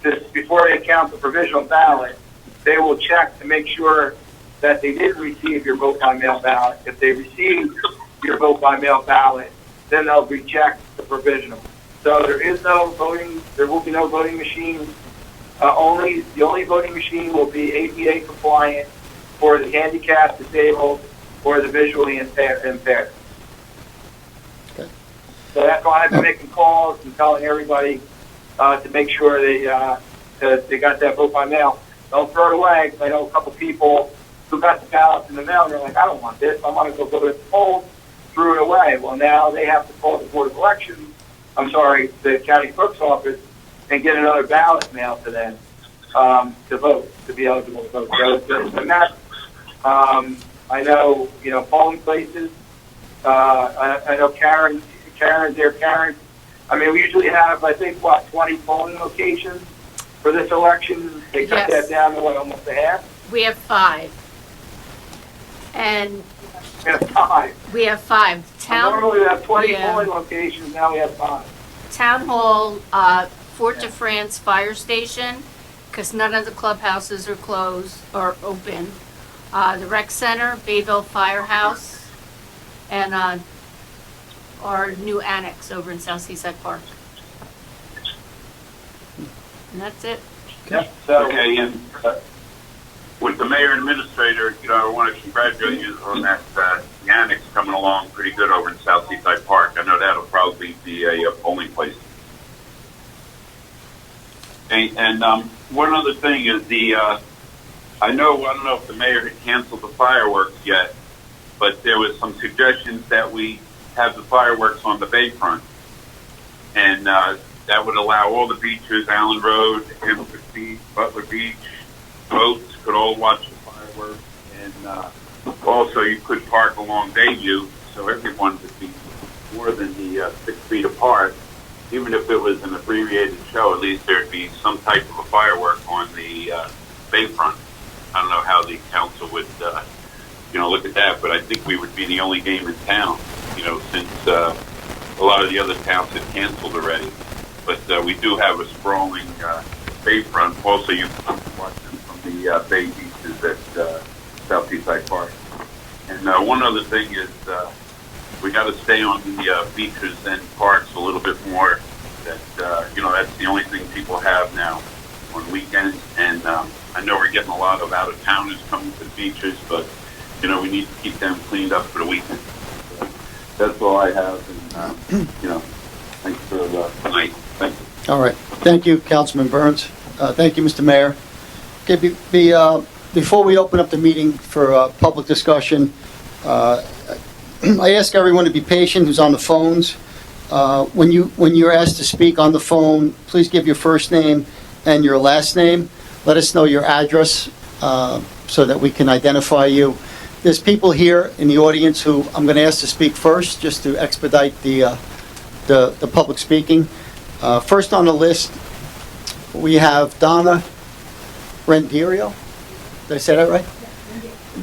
this before they count the provisional ballot. They will check to make sure that they did receive your vote by mail ballot. If they received your vote by mail ballot, then they'll reject the provisional. So there will be no voting machine. The only voting machine will be ADA compliant for the handicapped, disabled, or the visually impaired. Okay. So that's why I've been making calls and telling everybody to make sure they got that vote by mail. Don't throw it away. I know a couple people who got the ballots in the mail and they're like, I don't want this. I want to go vote at the polls. Threw it away. Well, now they have to call the Board of Elections. The county clerk's office, and get another ballot mailed to them to vote, to be eligible to vote. So, and that, I know, polling places. I know Karen's there. Karen, we usually have, 20 polling locations for this election. They cut that down to almost a half. We have 5. And we have 5. We have 5. Normally we have 20 polling locations. Now we have 5. Town Hall, Fort de France Fire Station, because none of the clubhouses are closed or open. The Rec Center, Bayville Firehouse, and our new annex over in South Seaside Park. And that's it. Okay, and with the mayor and administrator, I want to congratulate you on that the annex coming along pretty good over in South Seaside Park. I know that'll probably be a polling place. And one other thing is I don't know if the mayor had canceled the fireworks yet, but there was some suggestions that we have the fireworks on the bayfront. And that would allow all the beaches, Allen Road, Hampton Beach, Butler Beach, boats could all watch the fireworks. And also you could park along Bayview, so everyone would be more than the 6 feet apart. Even if it was an abbreviated show, at least there'd be some type of a firework on the bayfront. I don't know how the council would, look at that, but I think we would be the only game in town, since a lot of the other towns have canceled already. but we do have a sprawling bayfront. Also, you can watch them from the bay beaches at Southeast Side Park. And one other thing is we got to stay on the beaches and parks a little bit more. That that's the only thing people have now on weekends. And I know we're getting a lot of out-of-towners coming to the beaches, but we need to keep them cleaned up for the weekend. So that's all I have. And thanks for tonight. Thank you. All right. Thank you, Councilman Burns. Thank you, Mr. Mayor. Okay, before we open up the meeting for public discussion, I ask everyone to be patient who's on the phones. When you're asked to speak on the phone, please give your first name and your last name. Let us know your address so that we can identify you. There's people here in the audience who I'm going to ask to speak first, just to expedite the public speaking. First on the list, we have Donna Renderio. Did I say that right?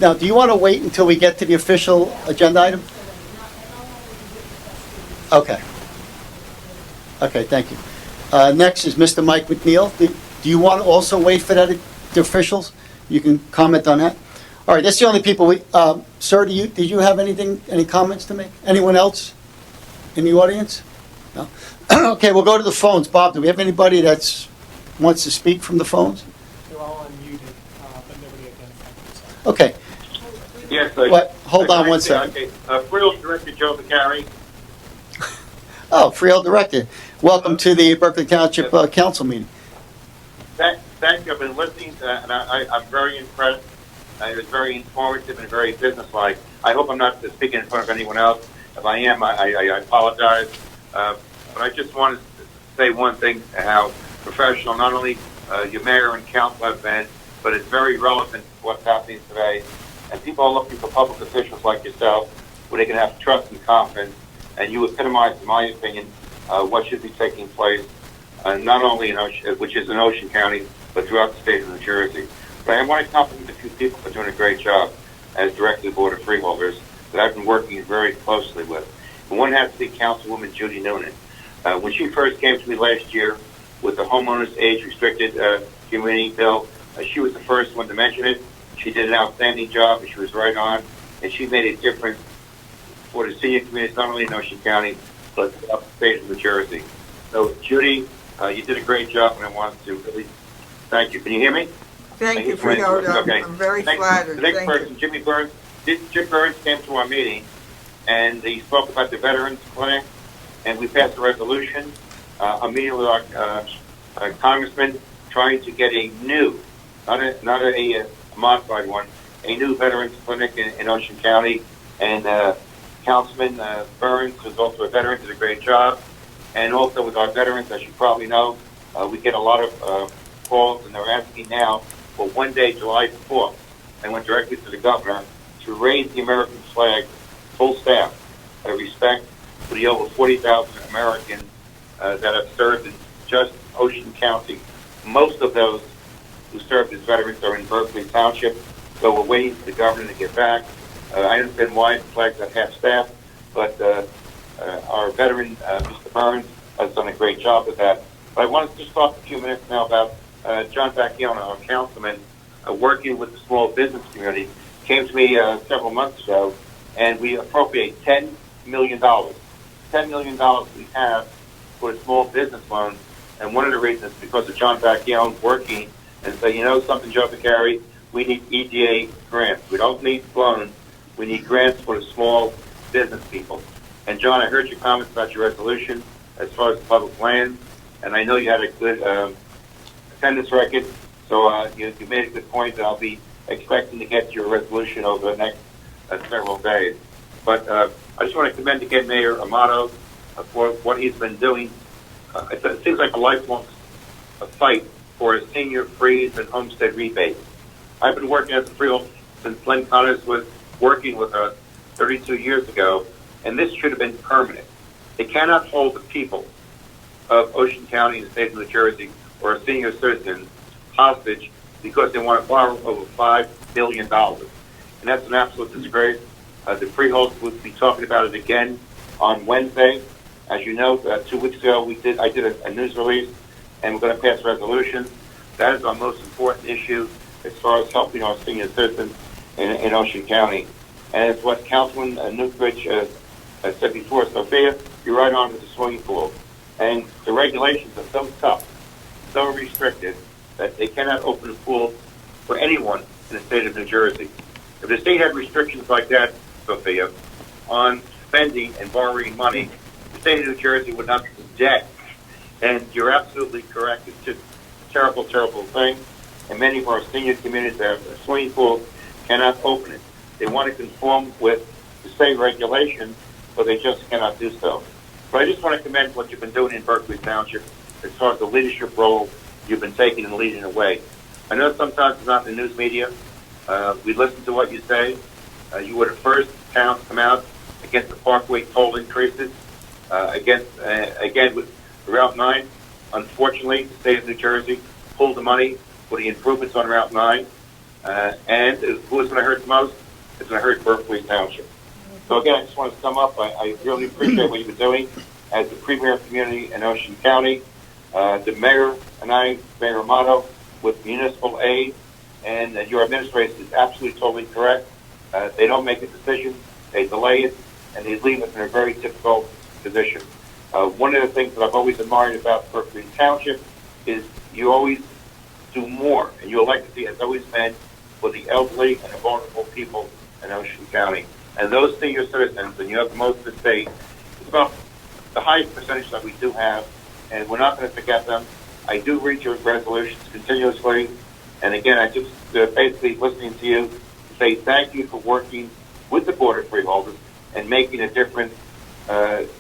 Now, do you want to wait until we get to the official agenda item? Okay. Okay, thank you. Next is Mr. Mike McNeil. Do you want to also wait for the officials? You can comment on that. All right, that's the only people we, sir, did you have any comments to make? Anyone else in the audience? No? Okay, we'll go to the phones. Bob, do we have anybody that wants to speak from the phones? They're all unmuted, but nobody identified themselves. Okay. Yes, What? Hold on one second. Okay, Freehold Director Joe McCary. Oh, Freehold Director. Welcome to the Berkeley Township Council meeting. Thank you. I've been listening, and I'm very impressed. It was very informative and very businesslike. I hope I'm not speaking in front of anyone else. If I am, I apologize. But I just wanted to say one thing, how professional not only your mayor and council have been, but it's very relevant to what's happening today. And people are looking for public officials like yourself, where they can have trust and confidence. And you epitomize, in my opinion, what should be taking place, not only in which is in Ocean County, but throughout the state of New Jersey. But I want to compliment a few people for doing a great job as director of the Board of Freeholders that I've been working very closely with. And one has to be Councilwoman Judy Noonan. When she first came to me last year with the homeowners age-restricted community bill, she was the first one to mention it. She did an outstanding job, and she was right on, and she made a difference for the senior community, not only in Ocean County, but throughout the state of New Jersey. So, Judy, you did a great job, and I want to really thank you. Can you hear me? Thank you, Freehold. Okay. I'm very flattered. The next Thank person, Jim Burns came to our meeting, and he spoke about the Veterans Clinic, and we passed a resolution, a meeting with our congressman trying to get a new, not a modified one, a new Veterans Clinic in Ocean County, and Councilman Burns, who's also a veteran, did a great job. And also with our veterans, as you probably know, we get a lot of calls, and they're asking now for one day, July 4th. I went directly to the governor to raise the American flag, full staff, out of respect for the over 40,000 Americans that have served in just Ocean County. Most of those who served as veterans are in Berkeley Township, so we're waiting for the governor to get back. I understand why the flag's at half staff, but our veteran, Mr. Burns, has done a great job with that. But I want to just talk a few minutes now about John Bacchione, our councilman, working with the small business community. Came to me several months ago, and we appropriate $10 million. $10 million we have for the small business loans, and one of the reasons is because of John Bacchione working and say, you know something, Joe McCary, we need EDA grants. We don't need loans. We need grants for the small business people. And John, I heard your comments about your resolution as far as the public land, and I know you had a good attendance record, so you made a good point that I'll be expecting to get your resolution over the next several days. But I just want to commend again Mayor Amato for what he's been doing. It seems like a lifelong fight for a senior freeze and homestead rebate. I've been working as a freehold since Len Connors was working with us 32 years ago, and this should have been permanent. They cannot hold the people of Ocean County and the state of New Jersey or senior citizens hostage because they want to borrow over $5 billion. And that's an absolute disgrace. The freeholds will be talking about it again on Wednesday, As you know, 2 weeks ago, I did a news release, and we're going to pass a resolution. That is our most important issue as far as helping our senior citizens in Ocean County. And it's what Councilman Newbridge said before, Sophia, you're right on with the swimming pool. And the regulations are so tough, so restricted, that they cannot open a pool for anyone in the state of New Jersey. If the state had restrictions like that, Sophia, on spending and borrowing money, the state of New Jersey would not be in debt. And you're absolutely correct. It's just a terrible, terrible thing. And many of our senior communities that have a swimming pool cannot open it. They want to conform with the state regulations, but they just cannot do so. But I just want to commend what you've been doing in Berkeley Township as far as the leadership role you've been taking and leading the way. I know sometimes it's not in the news media. We listen to what you say. You were the first town to come out against the Parkway toll increases, again with Route 9. Unfortunately, the state of New Jersey pulled the money for the improvements on Route 9. And who is going to hurt the most? It's going to hurt Berkeley Township. So again, I just want to sum up. I really appreciate what you've been doing as the premier community in Ocean County. The mayor and I, Mayor Amato, with municipal aid, and your administration is absolutely totally correct. They don't make a decision, they delay it, and they leave us in a very difficult position. One of the things that I've always admired about Berkeley Township is you always do more, and your legacy has always been for the elderly and the vulnerable people in Ocean County. And those senior citizens, and you have the most in the state, it's about the highest percentage that we do have, and we're not going to forget them. I do read your resolutions continuously, and again, I just basically listening to you say thank you for working with the Board of Freeholders and making a difference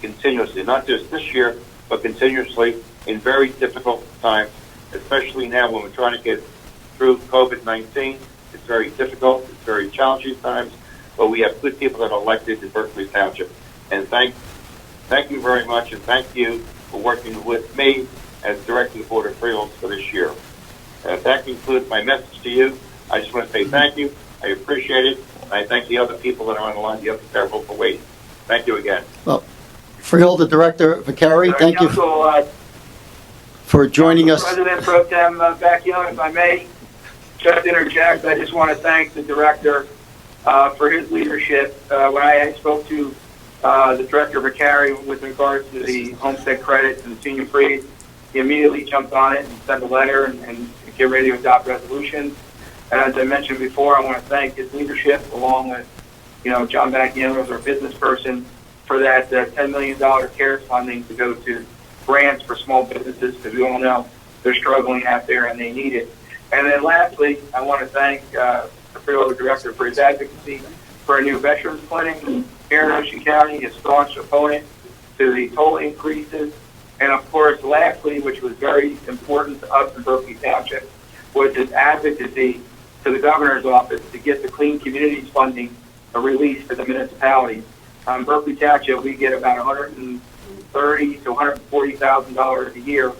continuously, not just this year, but continuously in very difficult times, especially now when we're trying to get through COVID-19. It's very difficult, it's very challenging times, but we have good people that are elected in Berkeley Township. And thank you very much, and thank you for working with me as Director of the Board of Freeholders for this year. That concludes my message to you. I just want to say thank you. I appreciate it. And I thank the other people that are on the line, the other several, for waiting. Thank you again. Well, Freeholder Director Vicari, thank you for joining us. President Pro Tem Bacchione, if I may just interject, I just want to thank the Director for his leadership. When I spoke to the Director Vicari with regards to the homestead credits and senior freeze, he immediately jumped on it and sent a letter and get ready to adopt resolutions. And as I mentioned before, I want to thank his leadership along with, John Bacchione as our business person for that $10 million CARES funding to go to grants for small businesses, because we all know they're struggling out there and they need it. And then lastly, I want to thank the Freeholder Director for his advocacy for a new veterans clinic here in Ocean County, a staunch opponent to the toll increases. And of course, lastly, which was very important to us in Berkeley Township, was his advocacy to the governor's office to get the Clean Communities funding released for the municipalities. Berkeley Township, we get about $130,000 to $140,000 a year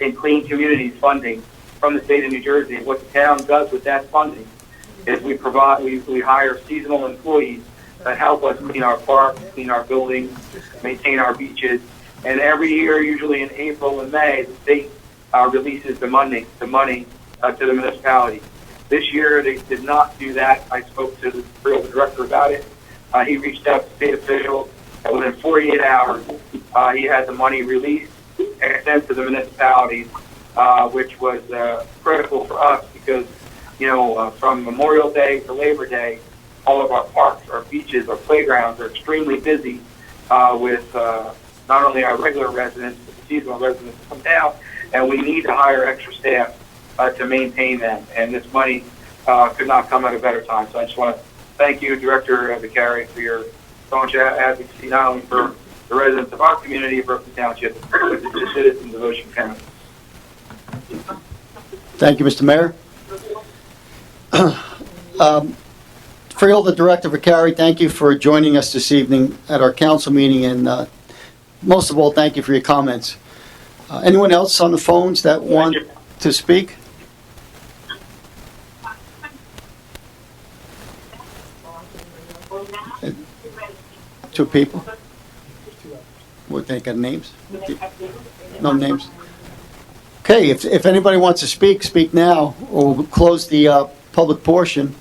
in Clean Communities funding from the state of New Jersey. And what the town does with that funding is we hire seasonal employees that help us clean our parks, clean our buildings, maintain our beaches. And every year, usually in April and May, the state releases the money to the municipalities. This year, they did not do that. I spoke to the Freeholder Director about it. He reached out to state officials, and within 48 hours, he had the money released and sent to the municipalities, which was critical for us because, from Memorial Day to Labor Day, all of our parks, our beaches, our playgrounds are extremely busy with not only our regular residents, but the seasonal residents come down, and we need to hire extra staff to maintain them. And this money could not come at a better time. So I just want to thank you, Director Vicari, for your staunch advocacy, not only for the residents of our community of Berkeley Township, but the citizens of Ocean County. Thank you, Mr. Mayor. Freeholder Director Vicari, thank you for joining us this evening at our council meeting, and most of all, thank you for your comments. Anyone else on the phones that want to speak? Two people? What, they got names? No names? Okay, if anybody wants to speak, speak now, or we'll close the public portion.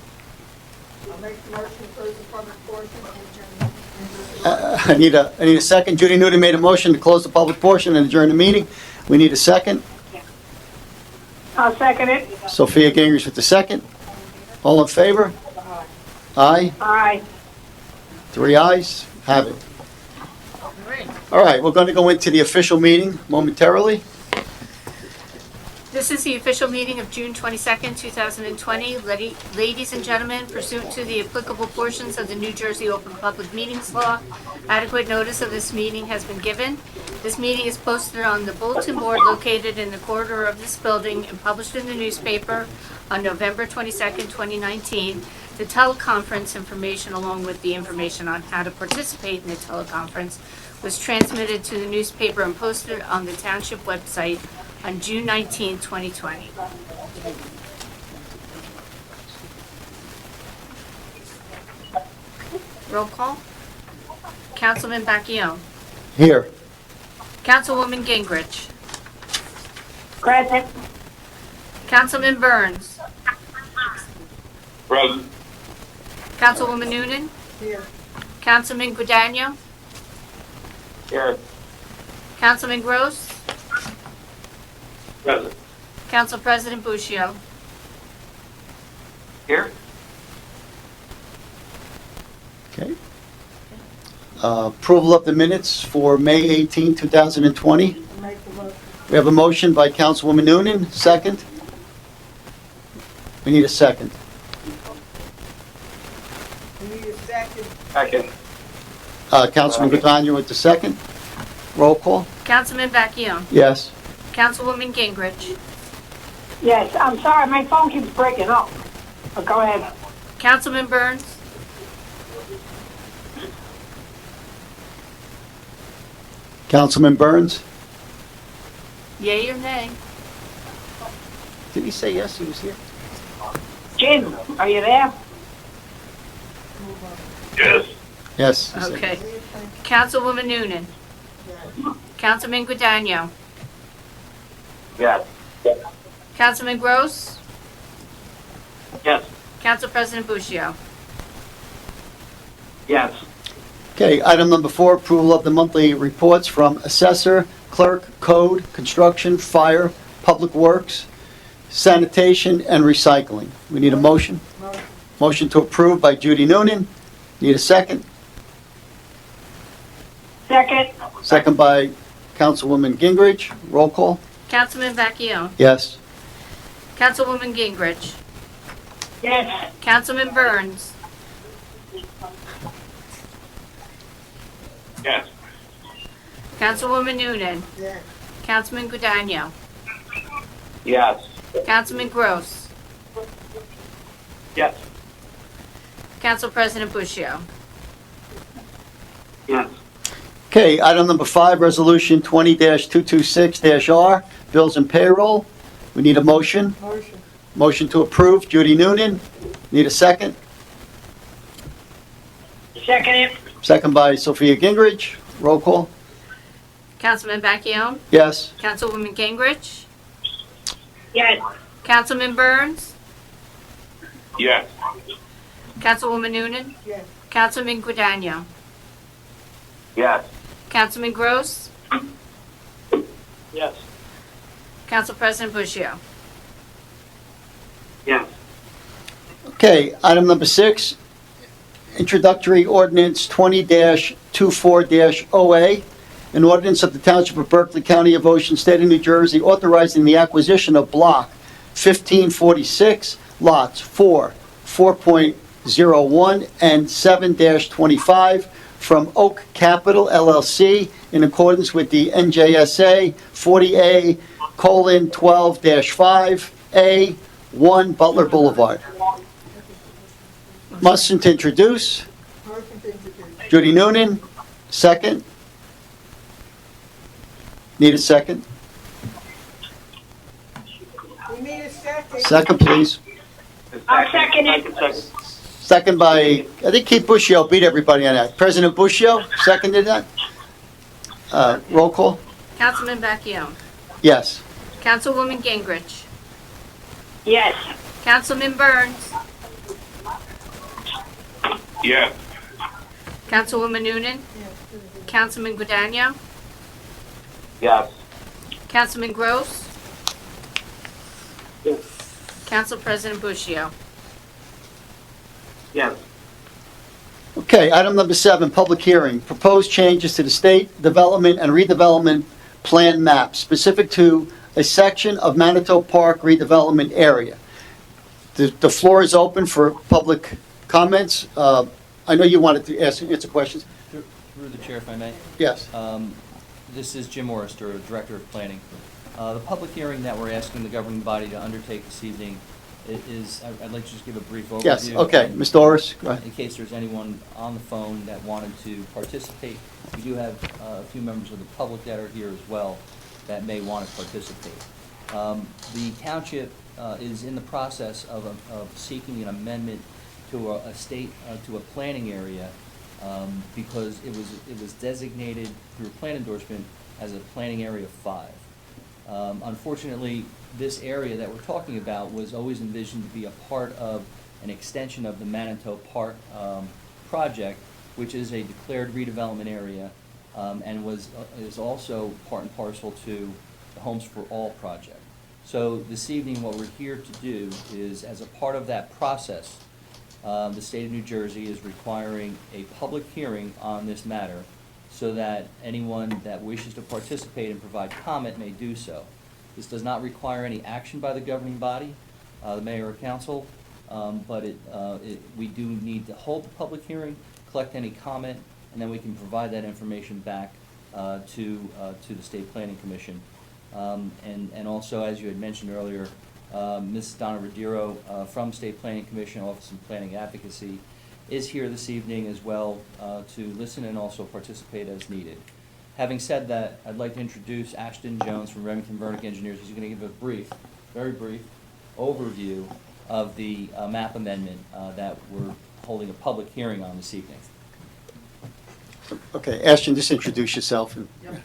I'll make the motion to close the public portion and adjourn. I need a second. Judy Newton made a motion to close the public portion and adjourn the meeting. We need a second. I'll second it. Sophia Gingrich with the second. All in favor? Aye. Aye. 3 ayes. Have it. All right. All right, we're going to go into the official meeting momentarily. This is the official meeting of June 22nd, 2020. Ladies and gentlemen, pursuant to the applicable portions of the New Jersey Open Public Meetings Law, adequate notice of this meeting has been given. This meeting is posted on the bulletin board located in the corridor of this building and published in the newspaper on November 22nd, 2019. The teleconference information, along with the information on how to participate in the teleconference, was transmitted to the newspaper and posted on the Township website on June 19, 2020. Roll call. Councilman Bacchione. Here. Councilwoman Gingrich. Present. Councilman Burns. Present. Councilwoman Noonan. Here. Councilman Guadagno. Here. Councilman Gross. Present. Council President Bushio. Here? Okay. Approval of the minutes for May 18, 2020. Make the motion. We have a motion by Councilwoman Noonan, second. We need a second. We need a second. Second. Councilman Guadagno with the second. Roll call. Councilman Bacchione. Yes. Councilwoman Gingrich. Yes, I'm sorry, my phone keeps breaking up. But go ahead. Councilman Burns. Councilman Burns. Yea or nay? Did he say yes? He was here. Jim, are you there? Yes. Yes. he said Okay. yes. Councilwoman Noonan. Councilman Guadagno. Yes. Councilman Gross. Yes. Council President Bushio. Yes. Okay, item number 4, approval of the monthly reports from Assessor, Clerk, Code, Construction, Fire, Public Works, Sanitation, and Recycling. We need a motion. Motion. Motion to approve by Judy Noonan. Need a second. Second. Second by Councilwoman Gingrich. Roll call. Councilman Bacchione. Yes. Councilwoman Gingrich. Yes. Councilman Burns. Yes. Councilwoman Noonan. Yes. Councilman Guadagno. Yes. Councilman Gross. Yes. Council President Bushio. Yes. Okay, item number 5, resolution 20-226-R, bills and payroll. We need a motion. Motion. Motion to approve, Judy Noonan. Need a second. Second it. Second by Sophia Gingrich. Roll call. Councilman Bacchione. Yes. Councilwoman Gingrich. Yes. Councilman Burns. Yes. Councilwoman Noonan. Yes. Councilman Guadagno. Yes. Councilman Gross. Yes. Council President Bushio. Yes. Okay, item number 6, introductory ordinance 20-24-OA, an ordinance of the Township of Berkeley, County of Ocean, State of New Jersey, authorizing the acquisition of block 1546, lots 4, 4.01, and 7-25 from Oak Capital LLC in accordance with the NJSA 40A:12-5A, 1 Butler Boulevard. Motion to introduce, Motion to introduce. Judy Noonan, second. Need a second? We need a second. Second, please. I'll second it. Second by, I think Keith Bushio beat everybody on that. President Bushio seconded that? Roll call? Councilman Vacchione. Yes. Councilwoman Gingrich. Yes. Councilman Burns. Yes. Councilwoman Noonan. Councilman Guadagno. Yes. Councilman Gross. Council President Bushio. Yes. Okay, item number 7, public hearing. Proposed changes to the state development and redevelopment plan map specific to a section of Manitou Park redevelopment area. The floor is open for public comments. I know you wanted to answer questions. Through the chair, if I may. Yes. This is Jim Orrister, Director of Planning. The public hearing that we're asking the governing body to undertake this evening is, I'd like to just give a brief overview. Yes, okay. Ms. Doris, go ahead. In case there's anyone on the phone that wanted to participate. We do have a few members of the public that are here as well that may want to participate. The township is in the process of seeking an amendment to a planning area because it was designated through plan endorsement as a planning area 5. Unfortunately, this area that we're talking about was always envisioned to be a part of an extension of the Manitou Park project, which is a declared redevelopment area and is also part and parcel to the Homes for All project. So this evening, what we're here to do is, as a part of that process, the state of New Jersey is requiring a public hearing on this matter so that anyone that wishes to participate and provide comment may do so. This does not require any action by the governing body, the mayor or council, but we do need to hold the public hearing, collect any comment, and then we can provide that information back to the State Planning Commission. And also, as you had mentioned earlier, Ms. Donna Rodero from State Planning Commission, Office of Planning Advocacy, is here this evening as well to listen and also participate as needed. Having said that, I'd like to introduce Ashton Jones from Remington Vernick Engineers. He's going to give a brief, very brief overview of the map amendment that we're holding a public hearing on this evening. Okay, Ashton, just introduce yourself. Yep.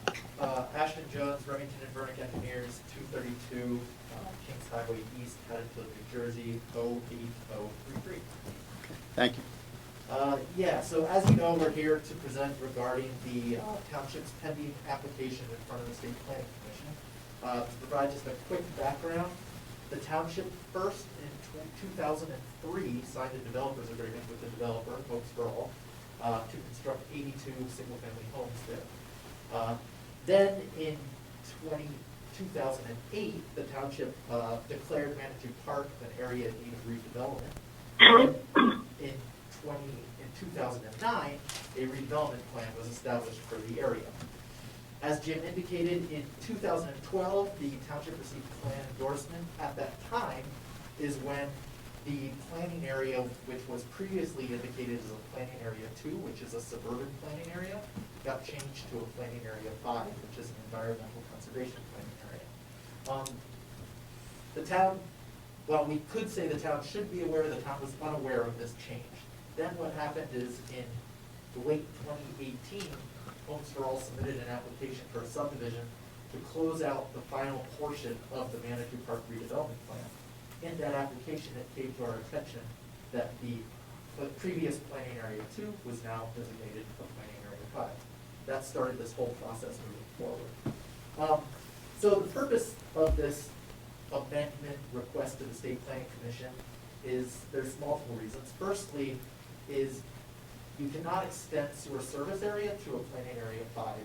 Ashton Jones, Remington and Vernick Engineers, 232 Kings Highway East, Haddonfield, New Jersey, 08033. Thank you. Yeah, so as you know, we're here to present regarding the township's pending application in front of the State Planning Commission. To provide just a quick background, the township first in 2003 signed a developer's agreement with the developer, Homes for All, to construct 82 single-family homes there. Then in 2008, the township declared Manitou Park an area in need of redevelopment. In 2009, a redevelopment plan was established for the area. As Jim indicated, in 2012, the township received plan endorsement. At that time is when the planning area, which was previously indicated as a planning area 2, which is a suburban planning area, got changed to a planning area 5, which is an environmental conservation planning area. The town, well, we could say the town should be aware, the town was unaware of this change. Then what happened is in late 2018, Homes for All submitted an application for a subdivision to close out the final portion of the Manitou Park redevelopment plan. In that application, it came to our attention that the previous planning area 2 was now designated a planning area 5. That started this whole process moving forward. So the purpose of this amendment request to the State Planning Commission is, there's multiple reasons. Firstly, is you cannot extend sewer service area to a planning area 5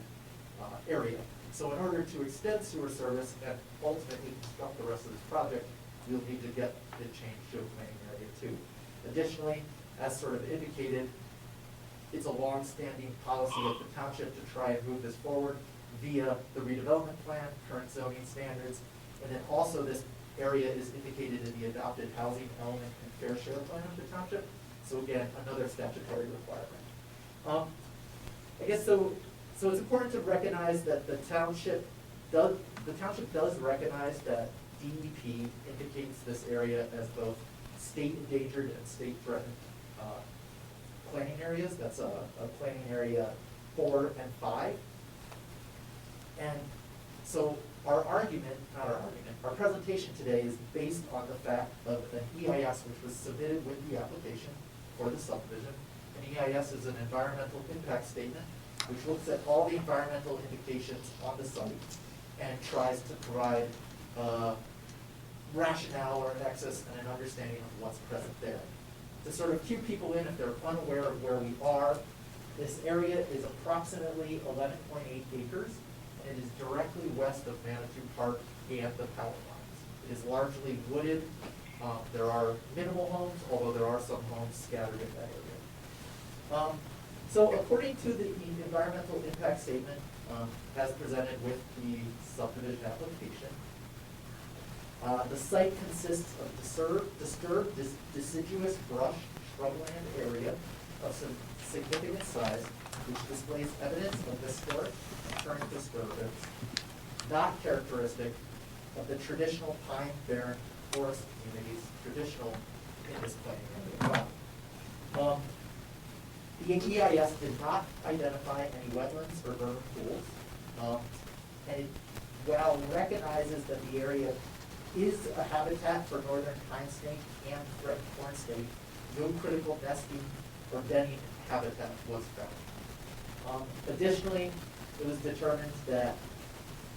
area. So in order to extend sewer service and ultimately construct the rest of this project, you'll need to get it changed to a planning area 2. Additionally, as sort of indicated, it's a long-standing policy of the township to try and move this forward via the redevelopment plan, current zoning standards, and then also this area is indicated in the adopted housing element and fair share plan of the township. So again, another statutory requirement. I guess so it's important to recognize that the township does recognize that DEP indicates this area as both state endangered and state threatened planning areas. That's a planning area 4 and 5. And so our argument, not our argument, our presentation today is based on the fact of an EIS which was submitted with the application for the subdivision. An EIS is an environmental impact statement which looks at all the environmental indications on the site and tries to provide rationale or a nexus and an understanding of what's present there. To sort of cue people in if they're unaware of where we are, this area is approximately 11.8 acres. It is directly west of Manitou Park and the power lines. It is largely wooded. There are minimal homes, although there are some homes scattered in that area. So according to the environmental impact statement as presented with the subdivision application, the site consists of disturbed deciduous brush shrubland area of some significant size, which displays evidence of historic and current disturbance, not characteristic of the traditional pine barren forest communities traditional in this planning area. The EIS did not identify any wetlands or vernal pools, and it, while recognizes that the area is a habitat for northern pine snake and threatened corn snake, no critical nesting or denning habitat was found. Additionally, it was determined that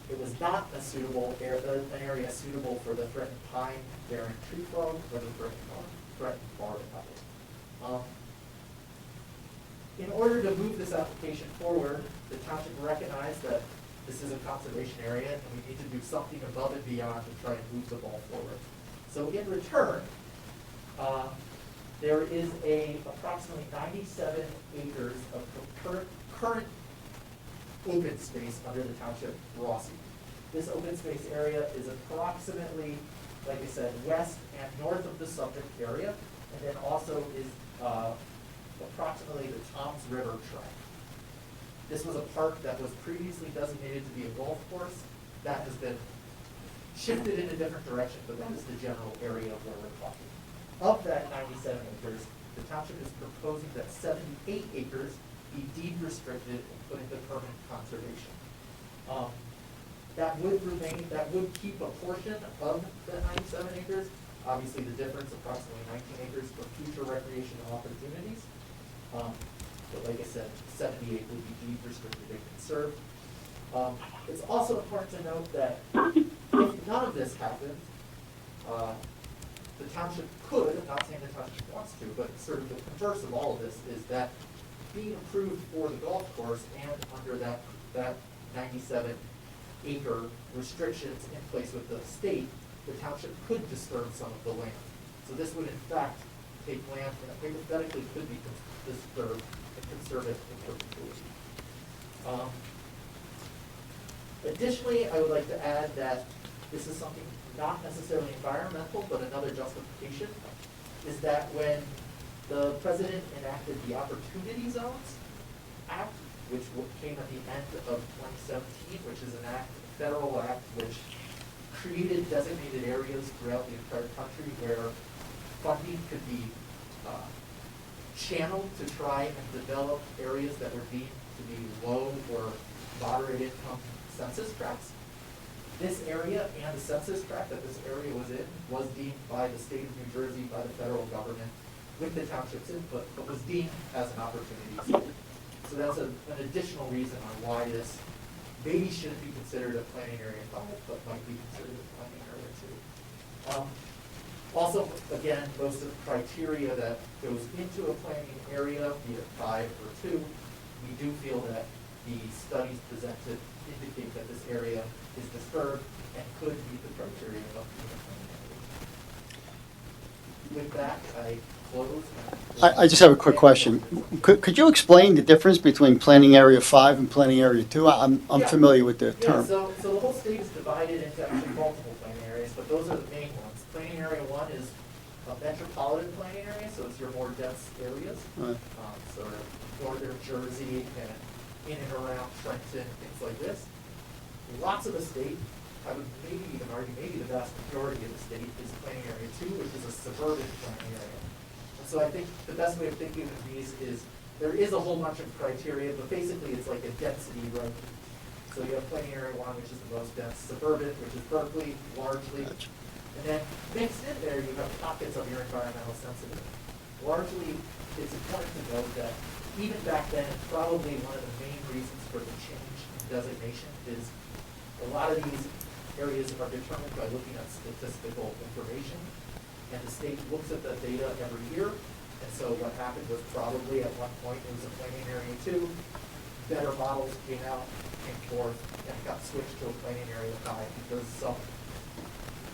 it was not a suitable an area suitable for the threatened pine barren tree frog or the threatened barred owl. In order to move this application forward, the township recognized that this is a conservation area and we need to do something above and beyond to try and move the ball forward. So in return, there is approximately 97 acres of current open space under the township Rossi. This open space area is approximately, like I said, west and north of the subject area, and then also is approximately the Toms River tract. This was a park that was previously designated to be a golf course. That has been shifted in a different direction, but that is the general area where we're talking. Of that 97 acres, the township is proposing that 78 acres be deed restricted and put into permanent conservation. That would keep a portion of the 97 acres. Obviously, the difference, approximately 19 acres, for future recreational opportunities. But like I said, 78 would be deed restricted and conserved. It's also important to note that if none of this happens, the township could, I'm not saying the township wants to, but sort of the converse of all of this is that being approved for the golf course and under that 97 acre restrictions in place with the state, the township could disturb some of the land. So this would in fact take land that hypothetically could be disturbed and conserve it in perpetuity. Additionally, I would like to add that this is something not necessarily environmental, but another justification, is that when the president enacted the Opportunity Zones Act, which came at the end of 2017, which is a federal act which created designated areas throughout the entire country where funding could be channeled to try and develop areas that were deemed to be low or moderate income census tracts. This area and the census tract that this area was in was deemed by the state of New Jersey, by the federal government, with the township's input, but was deemed as an opportunity zone. So that's an additional reason on why this maybe shouldn't be considered a planning area 5, but might be considered a planning area 2. Also, again, most of the criteria that goes into a planning area, be it 5 or 2, we do feel that the studies presented indicate that this area is disturbed and could meet the criteria of being a planning area. With that, I close. I just have a quick question. Could you explain the difference between planning area 5 and planning area 2? I'm familiar with the term. So the whole state is divided into actually multiple planning areas, but those are the main ones. Planning area 1 is a metropolitan planning area, so it's your more dense areas. Right. Sort of northern Jersey and in and around Trenton, things like this. Lots of the state, I would maybe even argue, maybe the vast majority of the state is planning area 2, which is a suburban planning area. And so I think the best way of thinking of these is there is a whole bunch of criteria, but basically it's like a density ranking. So you have planning area 1, which is the most dense suburban, which is Berkeley, largely. And then mixed in there, you have pockets of your environmental sensitive. Largely, it's important to note that even back then, probably one of the main reasons for the change in designation is a lot of these areas are determined by looking at statistical information, and the state looks at the data every year. And so what happened was probably at one point it was a planning area 2, better models came out, came forth, and got switched to a planning area 5 because some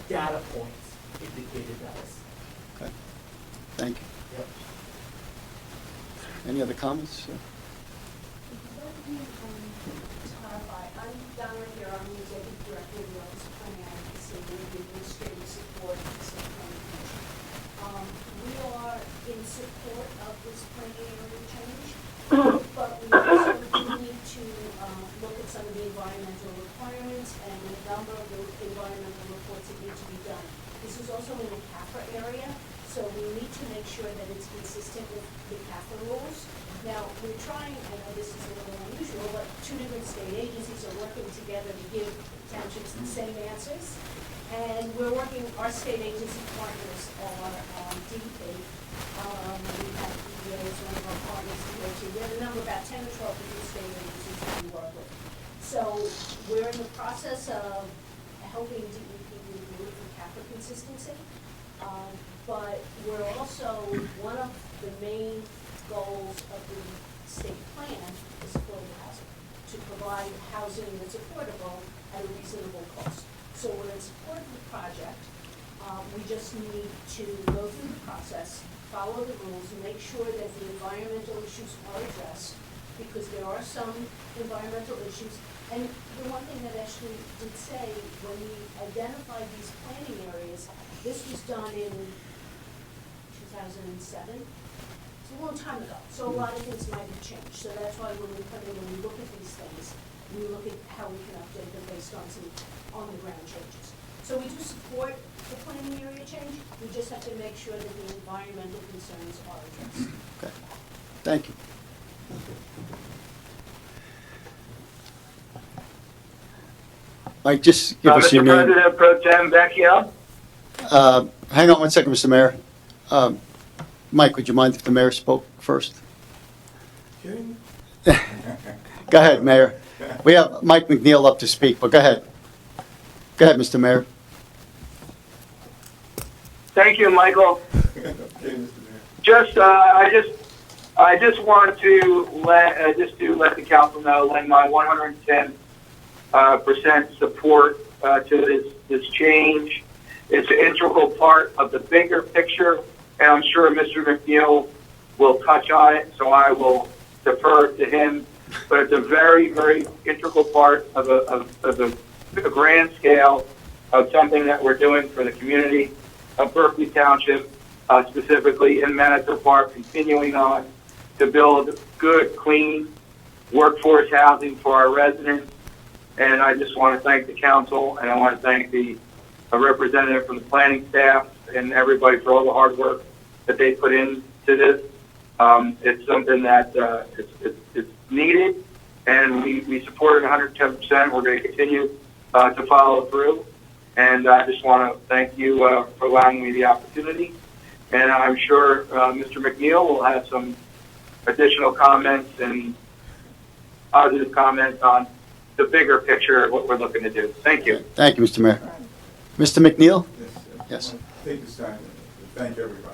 data points indicated that. Okay. Thank you. Yep. Any other comments? Let me clarify. I'm Donna here. I'm the executive director of the Office of Planning Advocacy and the administrative support of the state planning commission. We are in support of this planning area change, but we also do need to look at some of the environmental requirements and a number of the environmental reports that need to be done. This is also in the CAFRA area, so we need to make sure that it's consistent with the CAFRA rules. Now, we're trying, I know this is a little unusual, but 2 different state agencies are working together to give townships the same answers. And we're working, our state agency partners are DEP. We have EPA as one of our partners to go to. We have a number, about 10 or 12 different state agencies that we work with. So we're in the process of helping DEP review for CAFRA consistency. But we're also, one of the main goals of the state plan is affordable housing, to provide housing that's affordable at a reasonable cost. So we're in support of the project. We just need to go through the process, follow the rules, and make sure that the environmental issues are addressed, because there are some environmental issues. And the one thing that Ashley did say, when we identified these planning areas, this was done in 2007. It's a long time ago, so a lot of things might have changed. So that's why when we look at these things, we look at how we can update them based on some on-the-ground changes. So we do support the planning area change. We just have to make sure that the environmental concerns are addressed. Okay. Thank you. Mike, just give us your name. Mr. President Pro Tem Vecchio? Hang on one second, Mr. Mayor. Mike, would you mind if the mayor spoke first? Go ahead, Mayor. We have Mike McNeil up to speak, but go ahead. Go ahead, Mr. Mayor. Thank you, Michael. I just want to let the council know, lend my 110% support to this change. It's an integral part of the bigger picture, and I'm sure Mr. McNeil will touch on it, so I will defer to him. But it's a very, very integral part of a grand scale of something that we're doing for the community of Berkeley Township, specifically in Manitou Park, continuing on to build good, clean workforce housing for our residents. And I just want to thank the council, and I want to thank a representative from the planning staff and everybody for all the hard work that they put into this. It's something that it's needed, and we support it 110%. We're going to continue to follow through. And I just want to thank you for allowing me the opportunity. And I'm sure Mr. McNeil will have some additional comments and positive comments on the bigger picture of what we're looking to do. Thank you. Thank you, Mr. Mayor. Mr. McNeil? Yes. Take this time to thank everybody.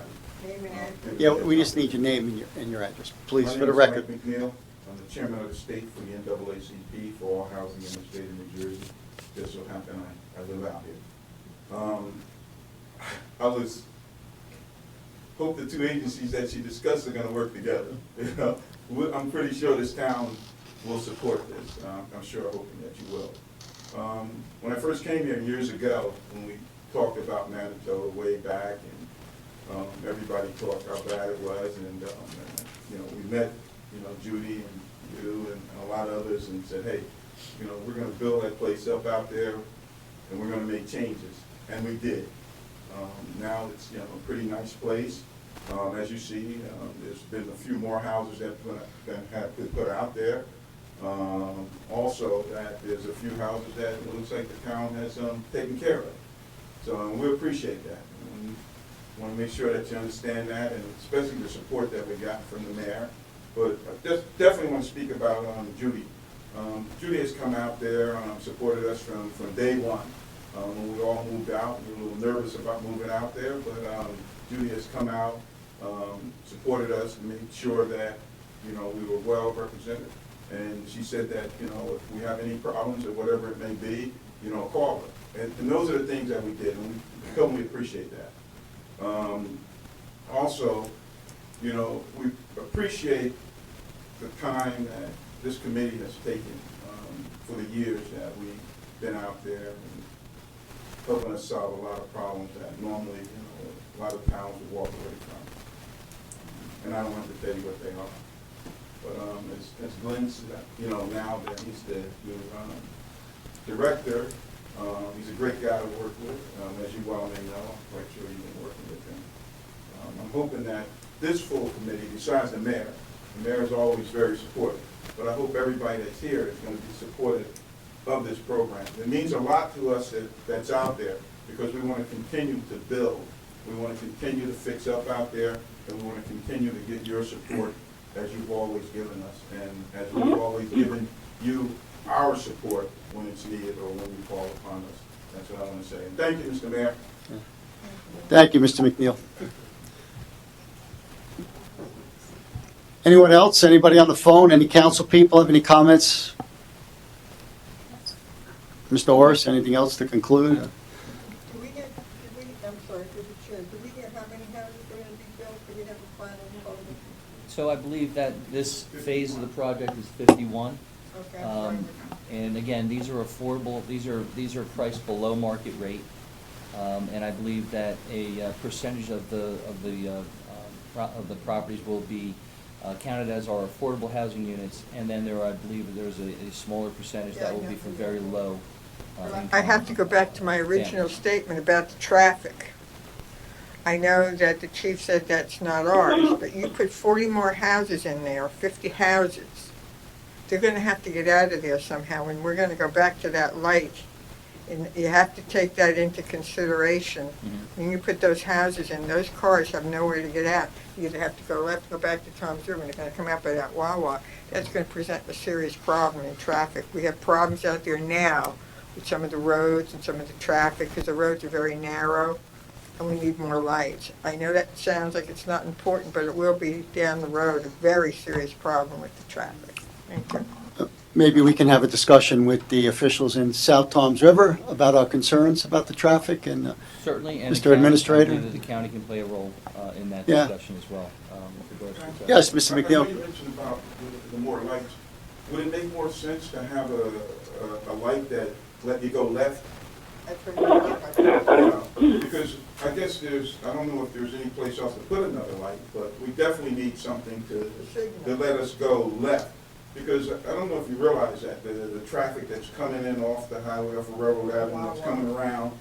Yeah, we just need your name and your address, please, for the record. My name is Mike McNeil. I'm the chairman of the state for the NAACP for all housing in the state of New Jersey. Just so happen I live out here. I was hope the 2 agencies that you discussed are going to work together. You know, I'm pretty sure this town will support this. I'm sure, hoping that you will. When I first came here years ago, when we talked about Manitoba way back, and everybody talked how bad it was, and you know, we met, you know, Judy and you and a lot of others, and said, hey, you know, we're going to build that place up out there, and we're going to make changes, and we did. Now it's, you know, a pretty nice place. As you see, there's been a few more houses that have been put out there. Also, that there's a few houses that it looks like the town has taken care of. So we appreciate that. We want to make sure that you understand that, and especially the support that we got from the mayor. But I just definitely want to speak about Judy. Judy has come out there, supported us from day one. When we all moved out, we were a little nervous about moving out there, but Judy has come out, supported us, and made sure that, you know, we were well represented. And she said that, you know, if we have any problems or whatever it may be, you know, call her. And those are the things that we did, and we totally appreciate that. Also, you know, we appreciate the time that this committee has taken for the years that we've been out there and helping us solve a lot of problems that normally, you know, a lot of towns would walk away from. And I don't have to tell you what they are. But as Glenn said, you know, now that he's the new director, he's a great guy to work with. As you well may know, I'm quite sure you've been working with him. I'm hoping that this full committee, besides the mayor is always very supportive, but I hope everybody that's here is going to be supportive of this program. It means a lot to us that's out there, because we want to continue to build. We want to continue to fix up out there, and we want to continue to get your support as you've always given us, and as we've always given you our support when it's needed or when you call upon us. That's what I want to say. And thank you, Mr. Mayor. Thank you, Mr. McNeil. Anyone else? Anybody on the phone? Any council people have any comments? Mr. Orris, anything else to conclude? I'm sorry, through the chair, do we get how many houses are going to be built? Do we have a plan on all of it? So I believe that this phase of the project is 51. Okay, And again, these are affordable, these are priced below market rate. And I believe that a percentage of the properties will be counted as our affordable housing units, and then I believe there's a smaller percentage that will be for very low income. I have to go back to my original statement about the traffic. I know that the chief said that's not ours, but you put 40 more houses in there, 50 houses. They're going to have to get out of there somehow, and we're going to go back to that light. And you have to take that into consideration. When you put those houses in, those cars have nowhere to get out. You either have to go left, go back to Tom's River, and they're going to come out by that Wawa. That's going to present a serious problem in traffic. We have problems out there now with some of the roads and some of the traffic, because the roads are very narrow, and we need more lights. I know that sounds like it's not important, but it will be down the road a very serious problem with the traffic. Thank you. Maybe we can have a discussion with the officials in South Toms River about our concerns about the traffic and Certainly, and Mr. Administrator. I believe that the county can play a role in that Yeah. discussion as well. With regards to traffic. Yes, Mr. I know McNeil. you mentioned about the more lights. Would it make more sense to have a light that let you go left? That's what we get my Because I guess I don't know if there's any place else to put another light, but we definitely need something to let us go left. Because I don't know if you realize that the traffic that's coming in off the highway, off of Railroad Avenue, that's coming around,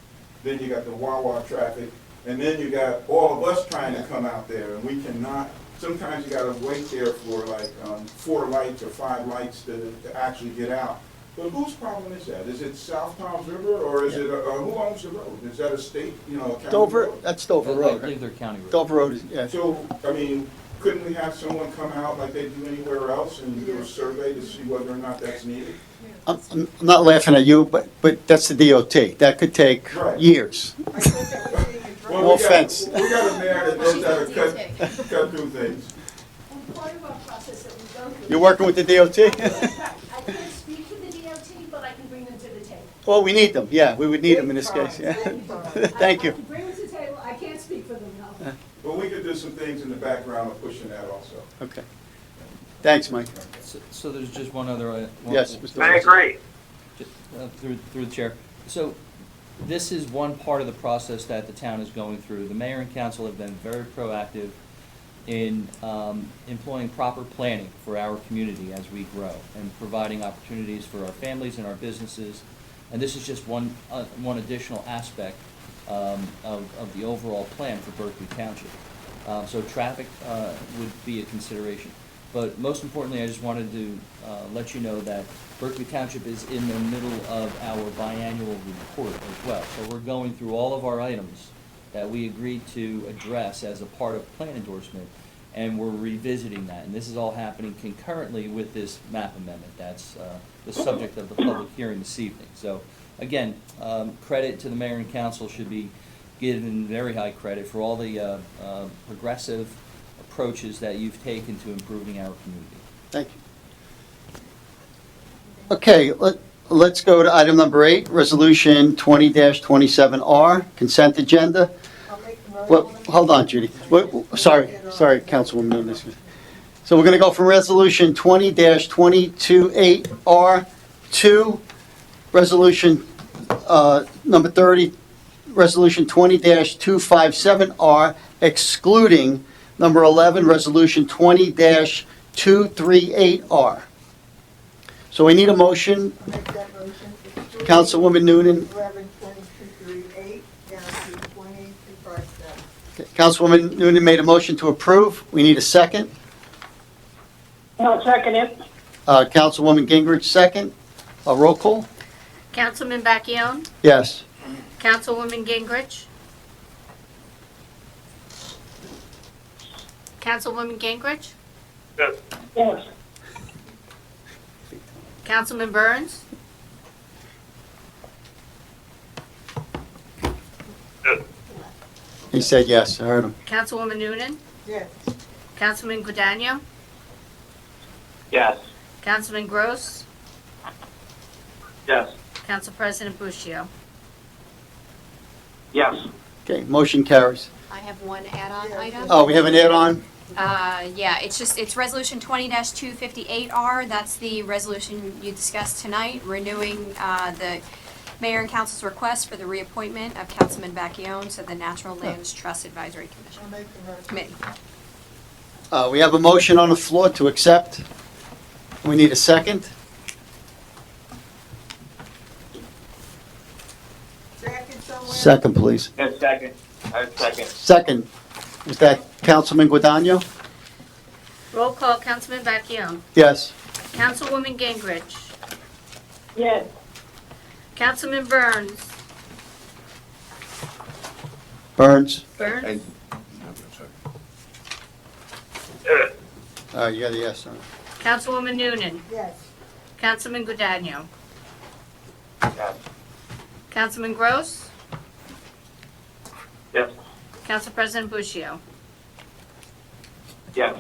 then you got the Wawa traffic, and then you got all of us trying to come out there, and we cannot. Sometimes you got to wait there for like 4 lights or 5 lights to actually get out. But whose problem is that? Is it South Toms River, or is it who owns the road? Is that a state, a county Dover, road? that's Dover I Road. believe they're county roads. Dover Road is, yeah. So, I mean, couldn't we have someone come out like they do anywhere else and do a survey to see whether or not that's needed? I'm not laughing at you, but that's the DOT. That could take Right. years. Well, No we got- offense. We got a mayor that knows how to cut through things. And part of our process that we go through. You're working with the DOT? I can't speak for the DOT, but I can bring them to the table. Well, we need them, yeah, we would need them in this case, yeah. Thank I you. can bring them to the table, I can't speak for them, no. But we could do some things in the background of pushing that also. Okay. Thanks, Mike. So there's just one other. Yes, Mr. I agree. Through the chair. So this is one part of the process that the town is going through. The mayor and council have been very proactive in employing proper planning for our community as we grow and providing opportunities for our families and our businesses. And this is just one additional aspect of the overall plan for Berkeley Township. So traffic would be a consideration. But most importantly, I just wanted to let you know that Berkeley Township is in the middle of our biannual report as well. So we're going through all of our items that we agreed to address as a part of plan endorsement, and we're revisiting that. And this is all happening concurrently with this map amendment. That's the subject of the public hearing this evening. So again, credit to the mayor and council, should be given very high credit for all the progressive approaches that you've taken to improving our community. Thank you. Okay, let's go to item number 8, Resolution 20-27R, consent agenda. I'll make the motion. Well, hold on, Judy. Sorry, Councilwoman Nunes. So we're going to go from Resolution 20-228R to Resolution number 30, Resolution 20-257R, excluding number 11, Resolution 20-238R. So we need a motion. I'll make that motion. Councilwoman Noonan. 11/2238 down to 20-257. Okay, Councilwoman Noonan made a motion to approve. We need a second. I'll second it. Councilwoman Gingrich, second. A roll call? Councilman Bacchione, Yes. Councilwoman Gingrich. Councilwoman Gingrich, Yes. Yes. Councilman Burns, He said yes, I heard him. Councilwoman Noonan, Yes. Councilman Guadagno, Yes. Councilman Gross, Yes. Council President Bushio. Yes. Okay, motion carries. I have one add-on item. Oh, we have an add-on? Yeah, it's Resolution 20-258R. That's the resolution you discussed tonight, renewing the mayor and council's request for the reappointment of Councilman Bacchione to the Natural Lands Trust Advisory I'll make the motion. Committee. We have a motion on the floor to accept. We need a second. Second somewhere? Second, please. Yes, second. Second. Second. Is that Councilman Guadagno? Roll call, Councilman Bacchione, Yes. Councilwoman Gingrich, Yes. Councilman Burns. Burns? Burns? And- You got a yes on it. Councilwoman Noonan, Yes. Councilman Guadagno, Yes. Councilman Gross, Yes. Council President Bushio. Yes.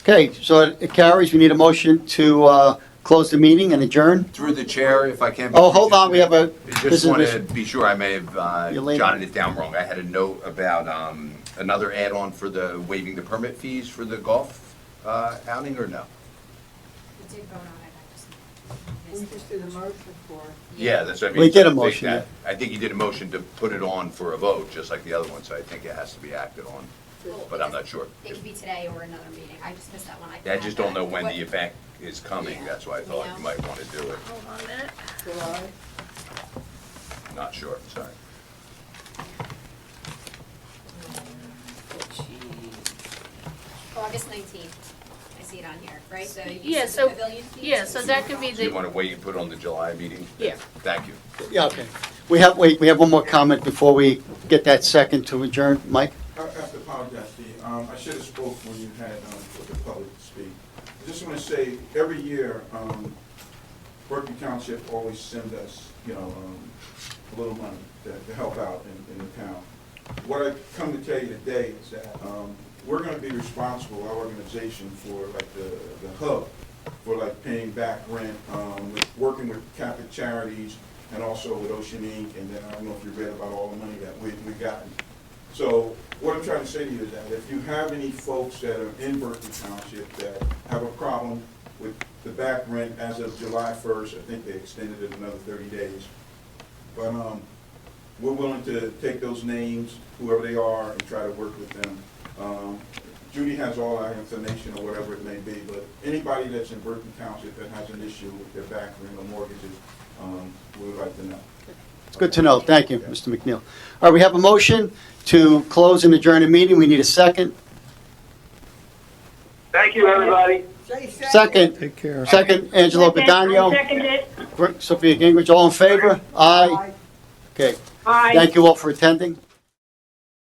Okay, so it carries. We need a motion to close the meeting and adjourn. Through the chair, if I can. Oh, hold on, we have a, this Just is, want to be sure, I may have You're late. jotted it down wrong. I had a note about another add-on for the waiving the permit fees for the golf outing, or no? We did vote on it, We just did a motion for it. Yeah, that's what I mean. We did a So I think motion, that- I think you did a motion to put it on for a vote, just like the other one, so I think it has to be acted on, but I'm not sure. It could be today or another meeting. I just missed that one. I just don't know when What- the event is coming, Yeah. that's why I thought Yeah. you might want to do it. Hold on a minute. July. Not sure, sorry. August 19th. I see it on here, right? So you Yeah, said so- the Pavilion fees? Yeah, so that could be Do you the, want to wait and put it on the July meeting? Yeah. Thank you. yeah, okay. We have one more comment before we get that second to adjourn. Mike? I have to apologize, Steve. I should have spoke when you had, for the public to speak. I just want to say, every year, Berkeley Township always sends us, a little money to help out in the town. What I come to tell you today is that, we're gonna be responsible, our organization, for like the hub, for like paying back rent, working with Catholic Charities, and also with Ocean Inc., and then I don't know if you read about all the money that we've gotten. So what I'm trying to say to you is that if you have any folks that are in Berkeley Township that have a problem with the back rent as of July 1st, I think they extended it another 30 days. But we're willing to take those names, whoever they are, and try to work with them. Judy has all our information or whatever it may be, but anybody that's in Berkeley Township that has an issue with their back rent or mortgages, we would like to know. It's good to know. Thank you, Mr. McNeil. All right, we have a motion to close and adjourn the meeting. We need a second. Thank you, everybody. Say Second, Take care. second, Angelo Cadagno, Second it. Sophia Gingrich, all in favor? Aye. Okay, Aye. thank you all for attending.